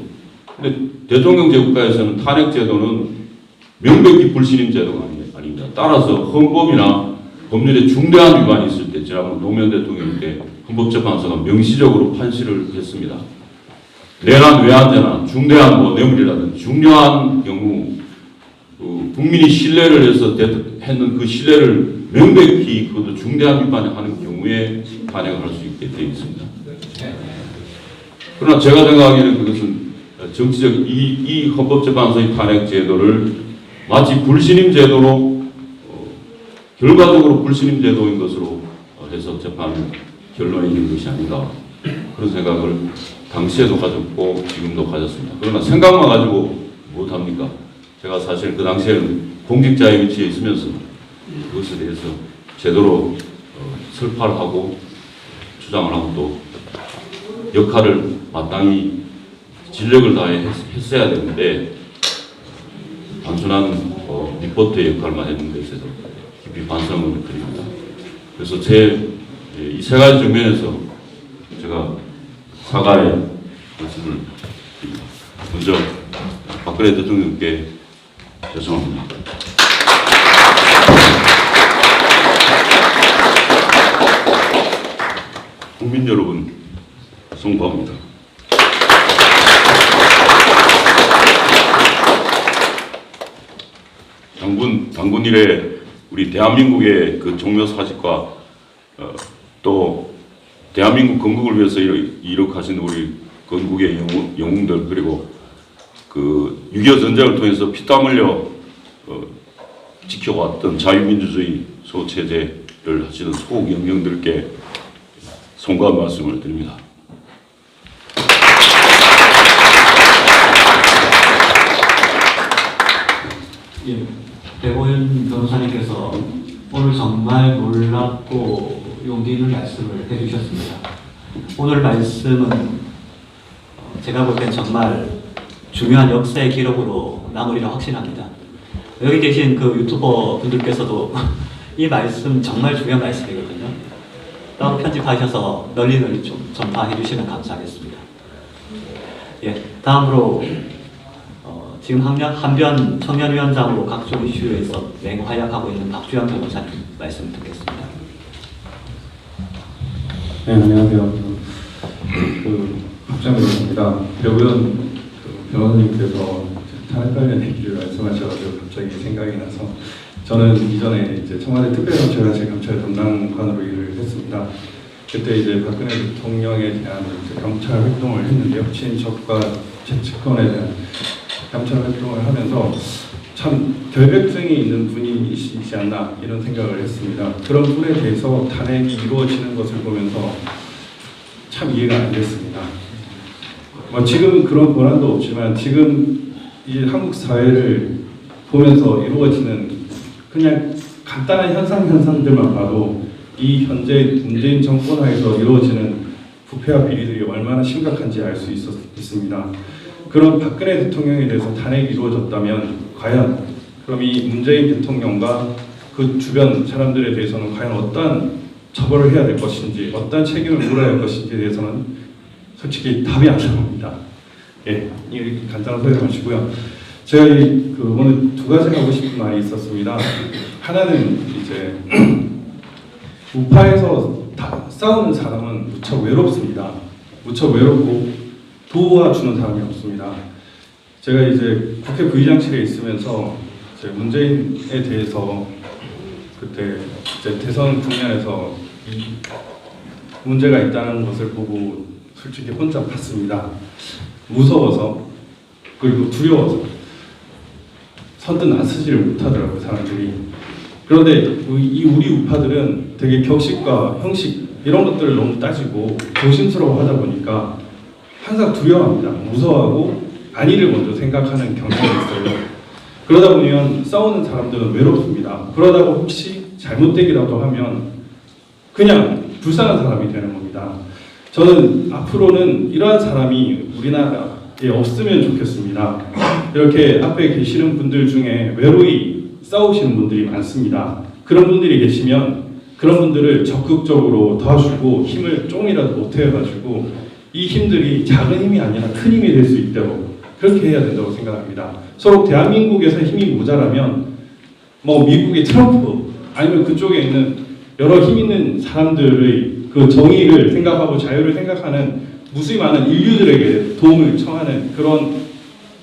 근데 대통령제 국가에서는 탄핵 제도는 명백히 불신임 제도가 아닙니다. 따라서 헌법이나 법률에 중대한 위반이 있을 때 지난번 노무현 대통령 때 헌법재판소가 명시적으로 판시를 했습니다. 내란 외환제나 중대한 뇌물이라든지 중요한 경우 국민이 신뢰를 해서 했는 그 신뢰를 명백히 그것도 중대한 위반을 하는 경우에 탄핵을 할 수 있게 되어 있습니다. 그러나 제가 생각하기에는 그것은 정치적 이 헌법재판소의 탄핵 제도를 마치 불신임 제도로 결과적으로 불신임 제도인 것으로 해서 재판을 결론에 이른 것이 아닌가 그런 생각을 당시에도 가졌고 지금도 가졌습니다. 그러나 생각만 가지고 못합니까? 제가 사실 그 당시에는 공직자의 위치에 있으면서 그것에 대해서 제대로 설파를 하고 주장을 하고 또 역할을 마땅히 진력을 다해 했어야 되는데 단순한 리포터의 역할만 했는 데 있어서 깊이 반성을 드립니다. 그래서 이 세 가지 측면에서 제가 사과의 말씀을 드립니다. 먼저 박근혜 대통령께 죄송합니다. 국민 여러분, 송구합니다. 당군 이래 우리 대한민국의 그 종묘 사직과 또 대한민국 건국을 위해서 이룩하신 우리 건국의 영웅들 그리고 그 6.25 전쟁을 통해서 피땀 흘려 지켜왔던 자유민주주의 소체제를 하시는 소국 영령들께 송구한 말씀을 드립니다. 예, 배고현 변호사님께서 오늘 정말 놀랍고 용기 있는 말씀을 해주셨습니다. 오늘 말씀은 제가 볼 땐 정말 중요한 역사의 기록으로 남으리라 확신합니다. 여기 계신 그 유튜버 분들께서도 이 말씀 정말 중요한 말씀이거든요. 따로 편집하셔서 널리 좀 전파해 주시면 감사하겠습니다. 예, 다음으로 지금 한변 청년위원장으로 각종 이슈에서 맹활약하고 있는 박주현 변호사님 말씀 듣겠습니다. 네, 안녕하세요. 박정현입니다. 배우현 변호사님께서 탄핵 관련 얘기를 말씀하셔가지고 갑자기 생각이 나서 저는 이전에 이제 청와대 특별검찰관실 감찰 담당관으로 일을 했습니다. 그때 이제 박근혜 대통령에 대한 경찰 활동을 했는데요. 친척과 채측권에 대한 감찰 활동을 하면서 참 결백증이 있는 분이시지 않나 이런 생각을 했습니다. 그런 분에 대해서 탄핵이 이루어지는 것을 보면서 참 이해가 안 됐습니다. 지금 그런 권한도 없지만 지금 이 한국 사회를 보면서 이루어지는 그냥 간단한 현상들만 봐도 이 현재 문재인 정권 하에서 이루어지는 부패와 비리들이 얼마나 심각한지 알 수 있습니다. 그런 박근혜 대통령에 대해서 탄핵이 이루어졌다면 과연 그럼 이 문재인 대통령과 그 주변 사람들에 대해서는 과연 어떠한 처벌을 해야 될 것인지 어떠한 책임을 물어야 할 것인지에 대해서는 솔직히 답이 안 나옵니다. 예, 이 간단한 소개를 마치고요. 제가 오늘 두 가지 하고 싶은 말이 있었습니다. 하나는 이제 우파에서 싸우는 사람은 무척 외롭습니다. 무척 외롭고 도와주는 사람이 없습니다. 제가 이제 국회 부의장실에 있으면서 이제 문재인에 대해서 그때 이제 대선 국면에서 문제가 있다는 것을 보고 솔직히 혼자 봤습니다. 무서워서 그리고 두려워서 선뜻 나서지를 못하더라고요, 사람들이. 그런데 우리 우파들은 되게 격식과 형식 이런 것들을 너무 따지고 조심스러워 하다 보니까 항상 두려워합니다. 무서워하고 안위를 먼저 생각하는 경향이 있어요. 그러다 보면 싸우는 사람들은 외롭습니다. 그러다가 혹시 잘못되기라도 하면 그냥 불쌍한 사람이 되는 겁니다. 저는 앞으로는 이러한 사람이 우리나라에 없으면 좋겠습니다. 이렇게 앞에 계시는 분들 중에 외로이 싸우시는 분들이 많습니다. 그런 분들이 계시면 그런 분들을 적극적으로 도와주고 힘을 조금이라도 보태가지고 이 힘들이 작은 힘이 아니라 큰 힘이 될 수 있도록 그렇게 해야 된다고 생각합니다. 서로 대한민국에서 힘이 모자라면 미국의 트럼프 아니면 그쪽에 있는 여러 힘 있는 사람들의 그 정의를 생각하고 자유를 생각하는 무수히 많은 인류들에게 도움을 청하는 그런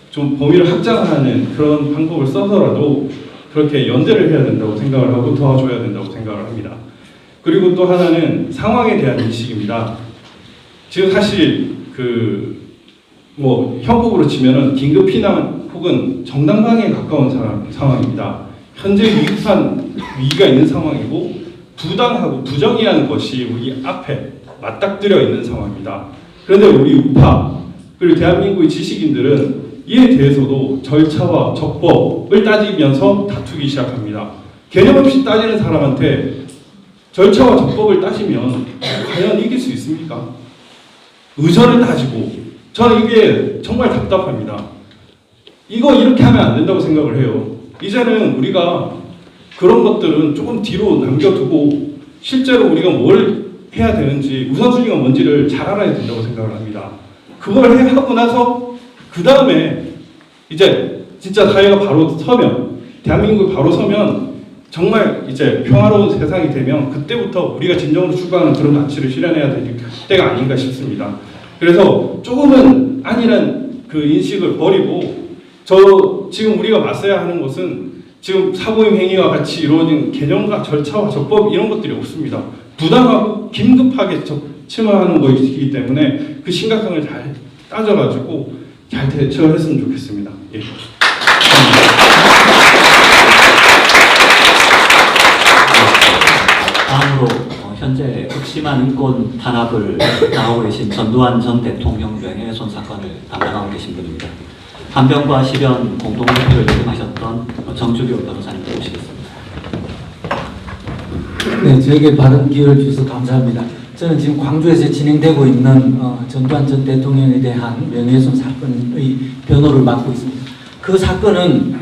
좀 범위를 확장하는 그런 방법을 써서라도 그렇게 연대를 해야 된다고 생각을 하고 도와줘야 된다고 생각을 합니다. 그리고 또 하나는 상황에 대한 인식입니다. 지금 사실 형국으로 치면은 긴급 피난 혹은 정당방위에 가까운 상황입니다. 현재 위급한 위기가 있는 상황이고 부당하고 부정의한 것이 우리 앞에 맞닥뜨려 있는 상황입니다. 그런데 우리 우파 그리고 대한민국의 지식인들은 이에 대해서도 절차와 적법을 따지면서 다투기 시작합니다. 개념 없이 따지는 사람한테 절차와 적법을 따지면 과연 이길 수 있습니까? 의전을 따지고 저는 이게 정말 답답합니다. 이거 이렇게 하면 안 된다고 생각을 해요. 이제는 우리가 그런 것들은 조금 뒤로 남겨두고 실제로 우리가 뭘 해야 되는지 우선순위가 뭔지를 잘 알아야 된다고 생각을 합니다. 그걸 하고 나서 그 다음에 이제 진짜 사회가 바로 서면 대한민국이 바로 서면 정말 이제 평화로운 세상이 되면 그때부터 우리가 진정으로 추구하는 그런 가치를 실현해야 될 때가 아닌가 싶습니다. 그래서 조금은 아니란 그 인식을 버리고 지금 우리가 맞서야 하는 것은 지금 사고임 행위와 같이 이루어진 개념과 절차와 적법 이런 것들이 없습니다. 부당하고 긴급하게 침해하는 것이기 때문에 그 심각함을 잘 따져가지고 잘 대처를 했으면 좋겠습니다. 예. 다음으로 현재 극심한 인권 탄압을 당하고 계신 전두환 전 대통령 명예훼손 사건을 담당하고 계신 분입니다. 한병과 시변 공동대표를 역임하셨던 정주교 변호사님 모시겠습니다. 네, 저에게 바른 기회를 주셔서 감사합니다. 저는 지금 광주에서 진행되고 있는 전두환 전 대통령에 대한 명예훼손 사건의 변호를 맡고 있습니다. 그 사건은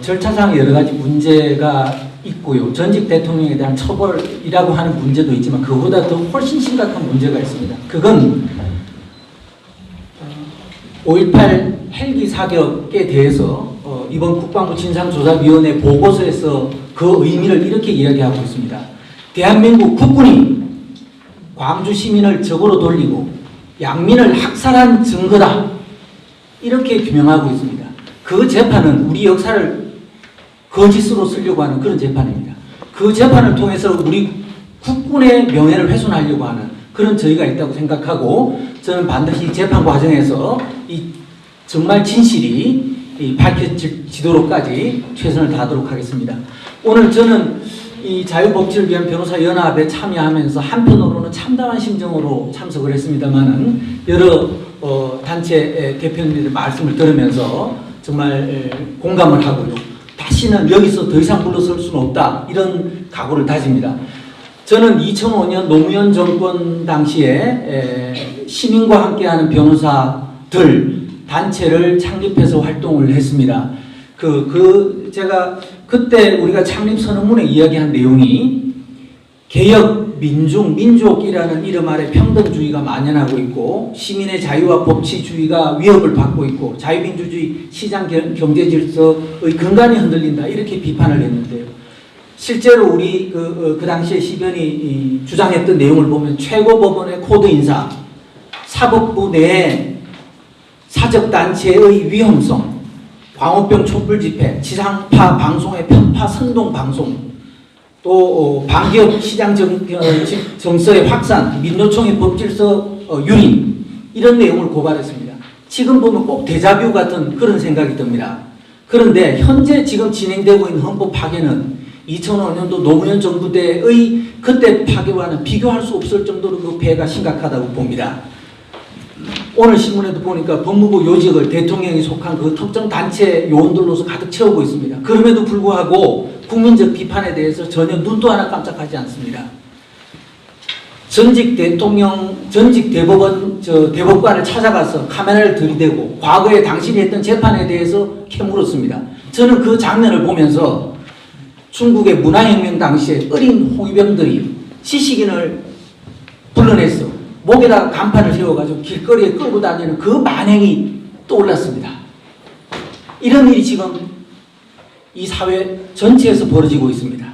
절차상 여러 가지 문제가 있고요. 전직 대통령에 대한 처벌이라고 하는 문제도 있지만 그보다 더 훨씬 심각한 문제가 있습니다. 그건 5.18 헬기 사격에 대해서 이번 국방부 진상조사위원회 보고서에서 그 의미를 이렇게 이야기하고 있습니다. 대한민국 국군이 광주 시민을 적으로 돌리고 양민을 학살한 증거다. 이렇게 규명하고 있습니다. 그 재판은 우리 역사를 거짓으로 쓰려고 하는 그런 재판입니다. 그 재판을 통해서 우리 국군의 명예를 훼손하려고 하는 그런 저희가 있다고 생각하고 저는 반드시 재판 과정에서 이 정말 진실이 밝혀지도록까지 최선을 다하도록 하겠습니다. 오늘 저는 이 자유복지를 위한 변호사연합에 참여하면서 한편으로는 참담한 심정으로 참석을 했습니다만은 여러 단체 대표님들의 말씀을 들으면서 정말 공감을 하고요. 다시는 여기서 더 이상 물러설 수는 없다. 이런 각오를 다집니다. 저는 2005년 노무현 정권 당시에 시민과 함께하는 변호사들 단체를 창립해서 활동을 했습니다. 제가 그때 우리가 창립 선언문에 이야기한 내용이 개혁, 민중, 민족이라는 이름 아래 평등주의가 만연하고 있고 시민의 자유와 법치주의가 위협을 받고 있고 자유민주주의 시장 경제 질서의 근간이 흔들린다 이렇게 비판을 했는데요. 실제로 우리 그 당시에 시변이 주장했던 내용을 보면 최고법원의 코드 인사, 사법부 내 사적단체의 위험성, 광우병 촛불 집회, 지상파 방송의 편파 선동 방송, 또 반기업 시장 정서의 확산, 민노총의 법질서 유린 이런 내용을 고발했습니다. 지금 보면 꼭 데자뷰 같은 그런 생각이 듭니다. 그런데 현재 지금 진행되고 있는 헌법 파괴는 2005년도 노무현 정부 때의 그때 파괴와는 비교할 수 없을 정도로 그 폐해가 심각하다고 봅니다. 오늘 신문에도 보니까 법무부 요직을 대통령이 속한 그 특정 단체 요원들로서 가득 채우고 있습니다. 그럼에도 불구하고 국민적 비판에 대해서 전혀 눈도 하나 깜짝하지 않습니다. 전직 대통령, 전직 대법관을 찾아가서 카메라를 들이대고 과거에 당신이 했던 재판에 대해서 캐물었습니다. 저는 그 장면을 보면서 중국의 문화혁명 당시에 어린 홍위병들이 시식인을 불러냈어. 목에다가 간판을 세워가지고 길거리에 끌고 다니는 그 만행이 떠올랐습니다. 이런 일이 지금 이 사회 전체에서 벌어지고 있습니다.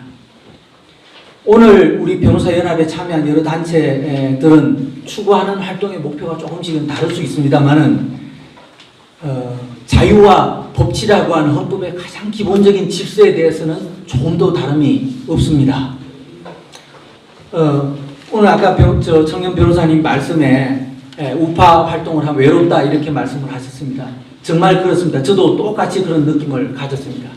오늘 우리 변호사연합에 참여한 여러 단체들은 추구하는 활동의 목표가 조금씩은 다를 수 있습니다만은 자유와 법치라고 하는 헌법의 가장 기본적인 질서에 대해서는 조금도 다름이 없습니다. 오늘 아까 청년 변호사님 말씀에 우파 활동을 하면 외롭다 이렇게 말씀을 하셨습니다. 정말 그렇습니다. 저도 똑같이 그런 느낌을 가졌습니다.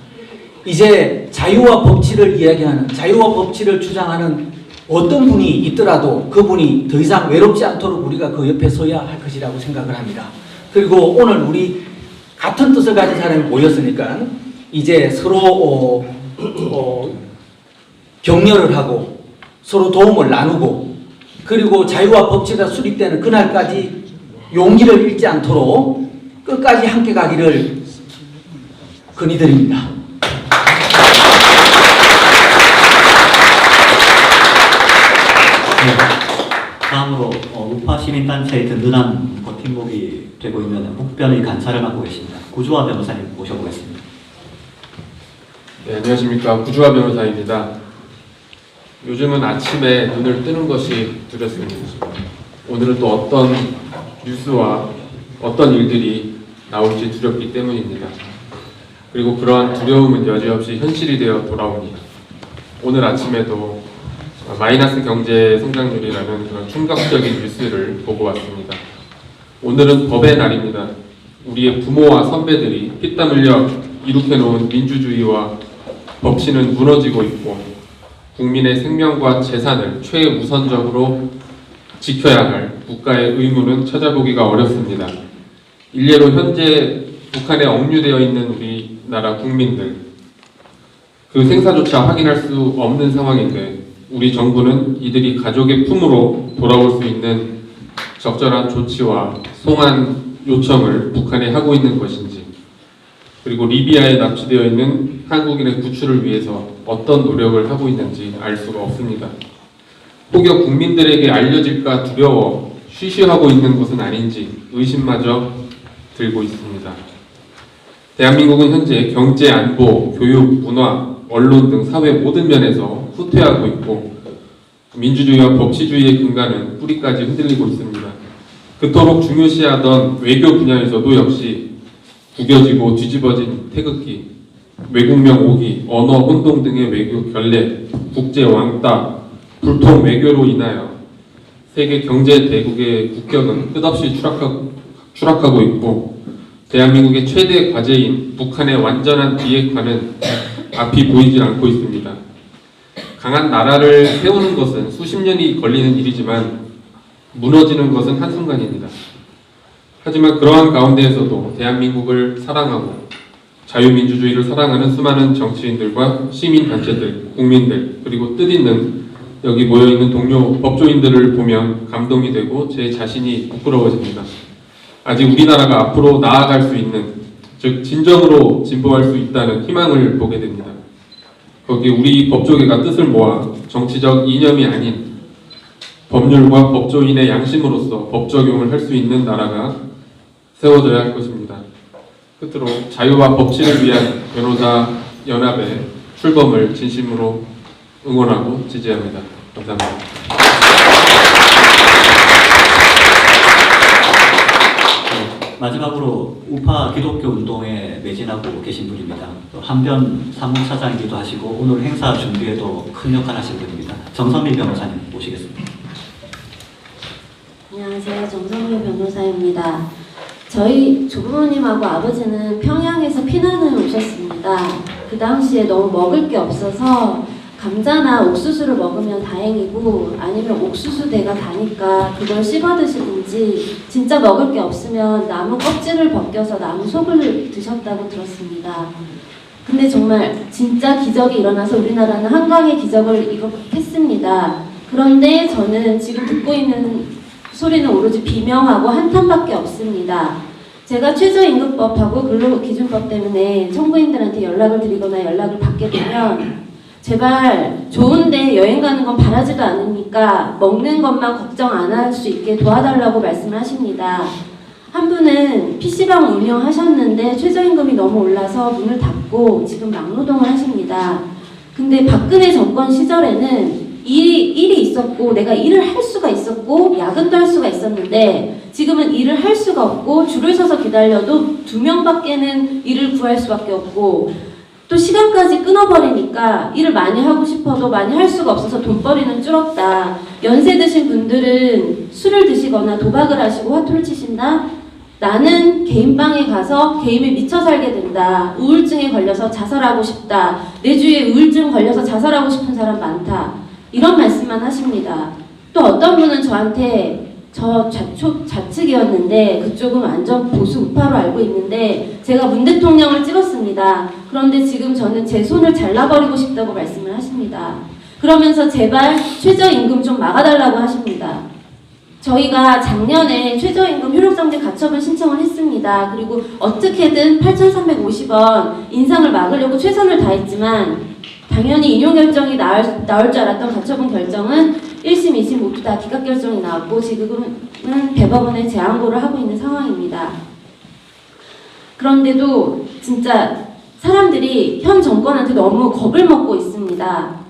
이제 자유와 법치를 이야기하는, 자유와 법치를 주장하는 어떤 분이 있더라도 그분이 더 이상 외롭지 않도록 우리가 그 옆에 서야 할 것이라고 생각을 합니다. 그리고 오늘 우리 같은 뜻을 가진 사람이 모였으니까 이제 서로 격려를 하고 서로 도움을 나누고 그리고 자유와 법치가 수립되는 그날까지 용기를 잃지 않도록 끝까지 함께 가기를 건의드립니다. 다음으로 우파 시민단체의 든든한 버팀목이 되고 있는 북변의 간사를 맡고 계십니다. 구주화 변호사님 모셔보겠습니다. 네, 안녕하십니까. 구주화 변호사입니다. 요즘은 아침에 눈을 뜨는 것이 두렵습니다. 오늘은 또 어떤 뉴스와 어떤 일들이 나올지 두렵기 때문입니다. 그리고 그러한 두려움은 여지없이 현실이 되어 돌아옵니다. 오늘 아침에도 마이너스 경제 성장률이라는 그런 충격적인 뉴스를 보고 왔습니다. 오늘은 법의 날입니다. 우리의 부모와 선배들이 피땀 흘려 이룩해놓은 민주주의와 법치는 무너지고 있고 국민의 생명과 재산을 최우선적으로 지켜야 할 국가의 의무는 찾아보기가 어렵습니다. 일례로 현재 북한에 억류되어 있는 우리나라 국민들 그 생사조차 확인할 수 없는 상황인데 우리 정부는 이들이 가족의 품으로 돌아올 수 있는 적절한 조치와 송환 요청을 북한에 하고 있는 것인지 그리고 리비아에 납치되어 있는 한국인의 구출을 위해서 어떤 노력을 하고 있는지 알 수가 없습니다. 혹여 국민들에게 알려질까 두려워 쉬쉬하고 있는 것은 아닌지 의심마저 들고 있습니다. 대한민국은 현재 경제, 안보, 교육, 문화, 언론 등 사회 모든 면에서 후퇴하고 있고 민주주의와 법치주의의 근간은 뿌리까지 흔들리고 있습니다. 그토록 중요시하던 외교 분야에서도 역시 구겨지고 뒤집어진 태극기, 외국명 오기, 언어 혼동 등의 외교 결례, 국제 왕따, 불통 외교로 인하여 세계 경제 대국의 국격은 끝없이 추락하고 있고 대한민국의 최대 과제인 북한의 완전한 비핵화는 앞이 보이질 않고 있습니다. 강한 나라를 세우는 것은 수십 년이 걸리는 일이지만 무너지는 것은 한순간입니다. 하지만 그러한 가운데에서도 대한민국을 사랑하고 자유민주주의를 사랑하는 수많은 정치인들과 시민단체들, 국민들 그리고 뜻있는 여기 모여있는 동료 법조인들을 보면 감동이 되고 제 자신이 부끄러워집니다. 아직 우리나라가 앞으로 나아갈 수 있는 즉 진정으로 진보할 수 있다는 희망을 보게 됩니다. 거기 우리 법조계가 뜻을 모아 정치적 이념이 아닌 법률과 법조인의 양심으로서 법 적용을 할 수 있는 나라가 세워져야 할 것입니다. 끝으로 자유와 법치를 위한 변호사 연합의 출범을 진심으로 응원하고 지지합니다. 감사합니다. 마지막으로 우파 기독교 운동에 매진하고 계신 분입니다. 한변 사무차장이기도 하시고 오늘 행사 준비에도 큰 역할 하신 분입니다. 정선미 변호사님 모시겠습니다. 안녕하세요. 정선미 변호사입니다. 저희 조부모님하고 아버지는 평양에서 피난을 오셨습니다. 그 당시에 너무 먹을 게 없어서 감자나 옥수수를 먹으면 다행이고 아니면 옥수수대가 다니까 그걸 씹어 드시든지 진짜 먹을 게 없으면 나무 껍질을 벗겨서 나무 속을 드셨다고 들었습니다. 근데 정말 진짜 기적이 일어나서 우리나라는 한강의 기적을 이룩했습니다. 그런데 저는 지금 듣고 있는 소리는 오로지 비명하고 한탄밖에 없습니다. 제가 최저임금법하고 근로기준법 때문에 청구인들한테 연락을 드리거나 연락을 받게 되면 제발 좋은데 여행 가는 건 바라지도 않으니까 먹는 것만 걱정 안 할 수 있게 도와달라고 말씀을 하십니다. 한 분은 PC방 운영하셨는데 최저임금이 너무 올라서 문을 닫고 지금 막노동을 하십니다. 근데 박근혜 정권 시절에는 일이 있었고 내가 일을 할 수가 있었고 야근도 할 수가 있었는데 지금은 일을 할 수가 없고 줄을 서서 기다려도 2명밖에는 일을 구할 수밖에 없고 또 시간까지 끊어버리니까 일을 많이 하고 싶어도 많이 할 수가 없어서 돈벌이는 줄었다. 연세 드신 분들은 술을 드시거나 도박을 하시고 화투를 치신다. 나는 개인방에 가서 게임에 미쳐 살게 된다. 우울증에 걸려서 자살하고 싶다. 내 주위에 우울증 걸려서 자살하고 싶은 사람 많다. 이런 말씀만 하십니다. 또 어떤 분은 저한테 저 좌측이었는데 그쪽은 완전 보수 우파로 알고 있는데 제가 문 대통령을 찍었습니다. 그런데 지금 저는 제 손을 잘라버리고 싶다고 말씀을 하십니다. 그러면서 제발 최저임금 좀 막아달라고 하십니다. 저희가 작년에 최저임금 효력정지 가처분 신청을 했습니다. 그리고 어떻게든 8,350원 인상을 막으려고 최선을 다했지만 당연히 인용 결정이 나올 줄 알았던 가처분 결정은 1심, 2심 모두 다 기각 결정이 나왔고 지금은 대법원에 재항고를 하고 있는 상황입니다. 그런데도 진짜 사람들이 현 정권한테 너무 겁을 먹고 있습니다.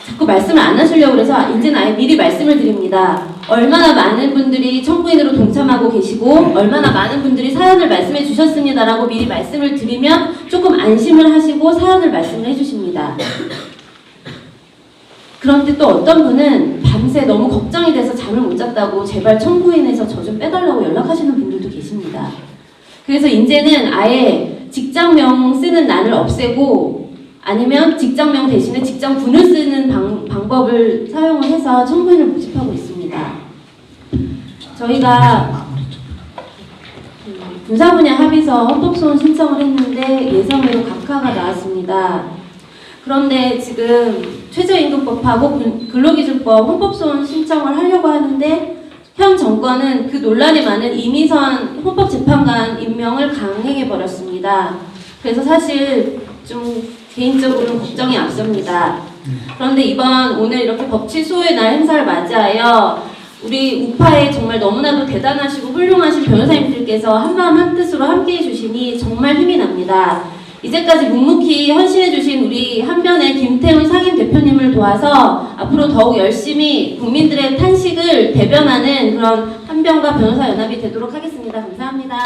자꾸 말씀을 안 하시려고 해서 이제는 아예 미리 말씀을 드립니다. 얼마나 많은 분들이 청구인으로 동참하고 계시고 얼마나 많은 분들이 사연을 말씀해 주셨습니다라고 미리 말씀을 드리면 조금 안심을 하시고 사연을 말씀을 해주십니다. 그런데 또 어떤 분은 밤새 너무 걱정이 돼서 잠을 못 잤다고 제발 청구인에서 저 좀 빼달라고 연락하시는 분들도 계십니다. 그래서 이제는 아예 직장명 쓰는 난을 없애고 아니면 직장명 대신에 직장군을 쓰는 방법을 사용을 해서 청구인을 모집하고 있습니다. 저희가 군사 분야 합의서 헌법소원 신청을 했는데 예정외로 각하가 나왔습니다. 그런데 지금 최저임금법하고 근로기준법 헌법소원 신청을 하려고 하는데 현 정권은 그 논란이 많은 이미선 헌법재판관 임명을 강행해버렸습니다. 그래서 사실 좀 개인적으로는 걱정이 앞섭니다. 그런데 오늘 이렇게 법 취소의 날 행사를 맞이하여 우리 우파에 정말 너무나도 대단하시고 훌륭하신 변호사님들께서 한마음 한뜻으로 함께해 주시니 정말 힘이 납니다. 이제까지 묵묵히 헌신해 주신 우리 한변의 김태훈 상임 대표님을 도와서 앞으로 더욱 열심히 국민들의 탄식을 대변하는 그런 한변과 변호사 연합이 되도록 하겠습니다. 감사합니다.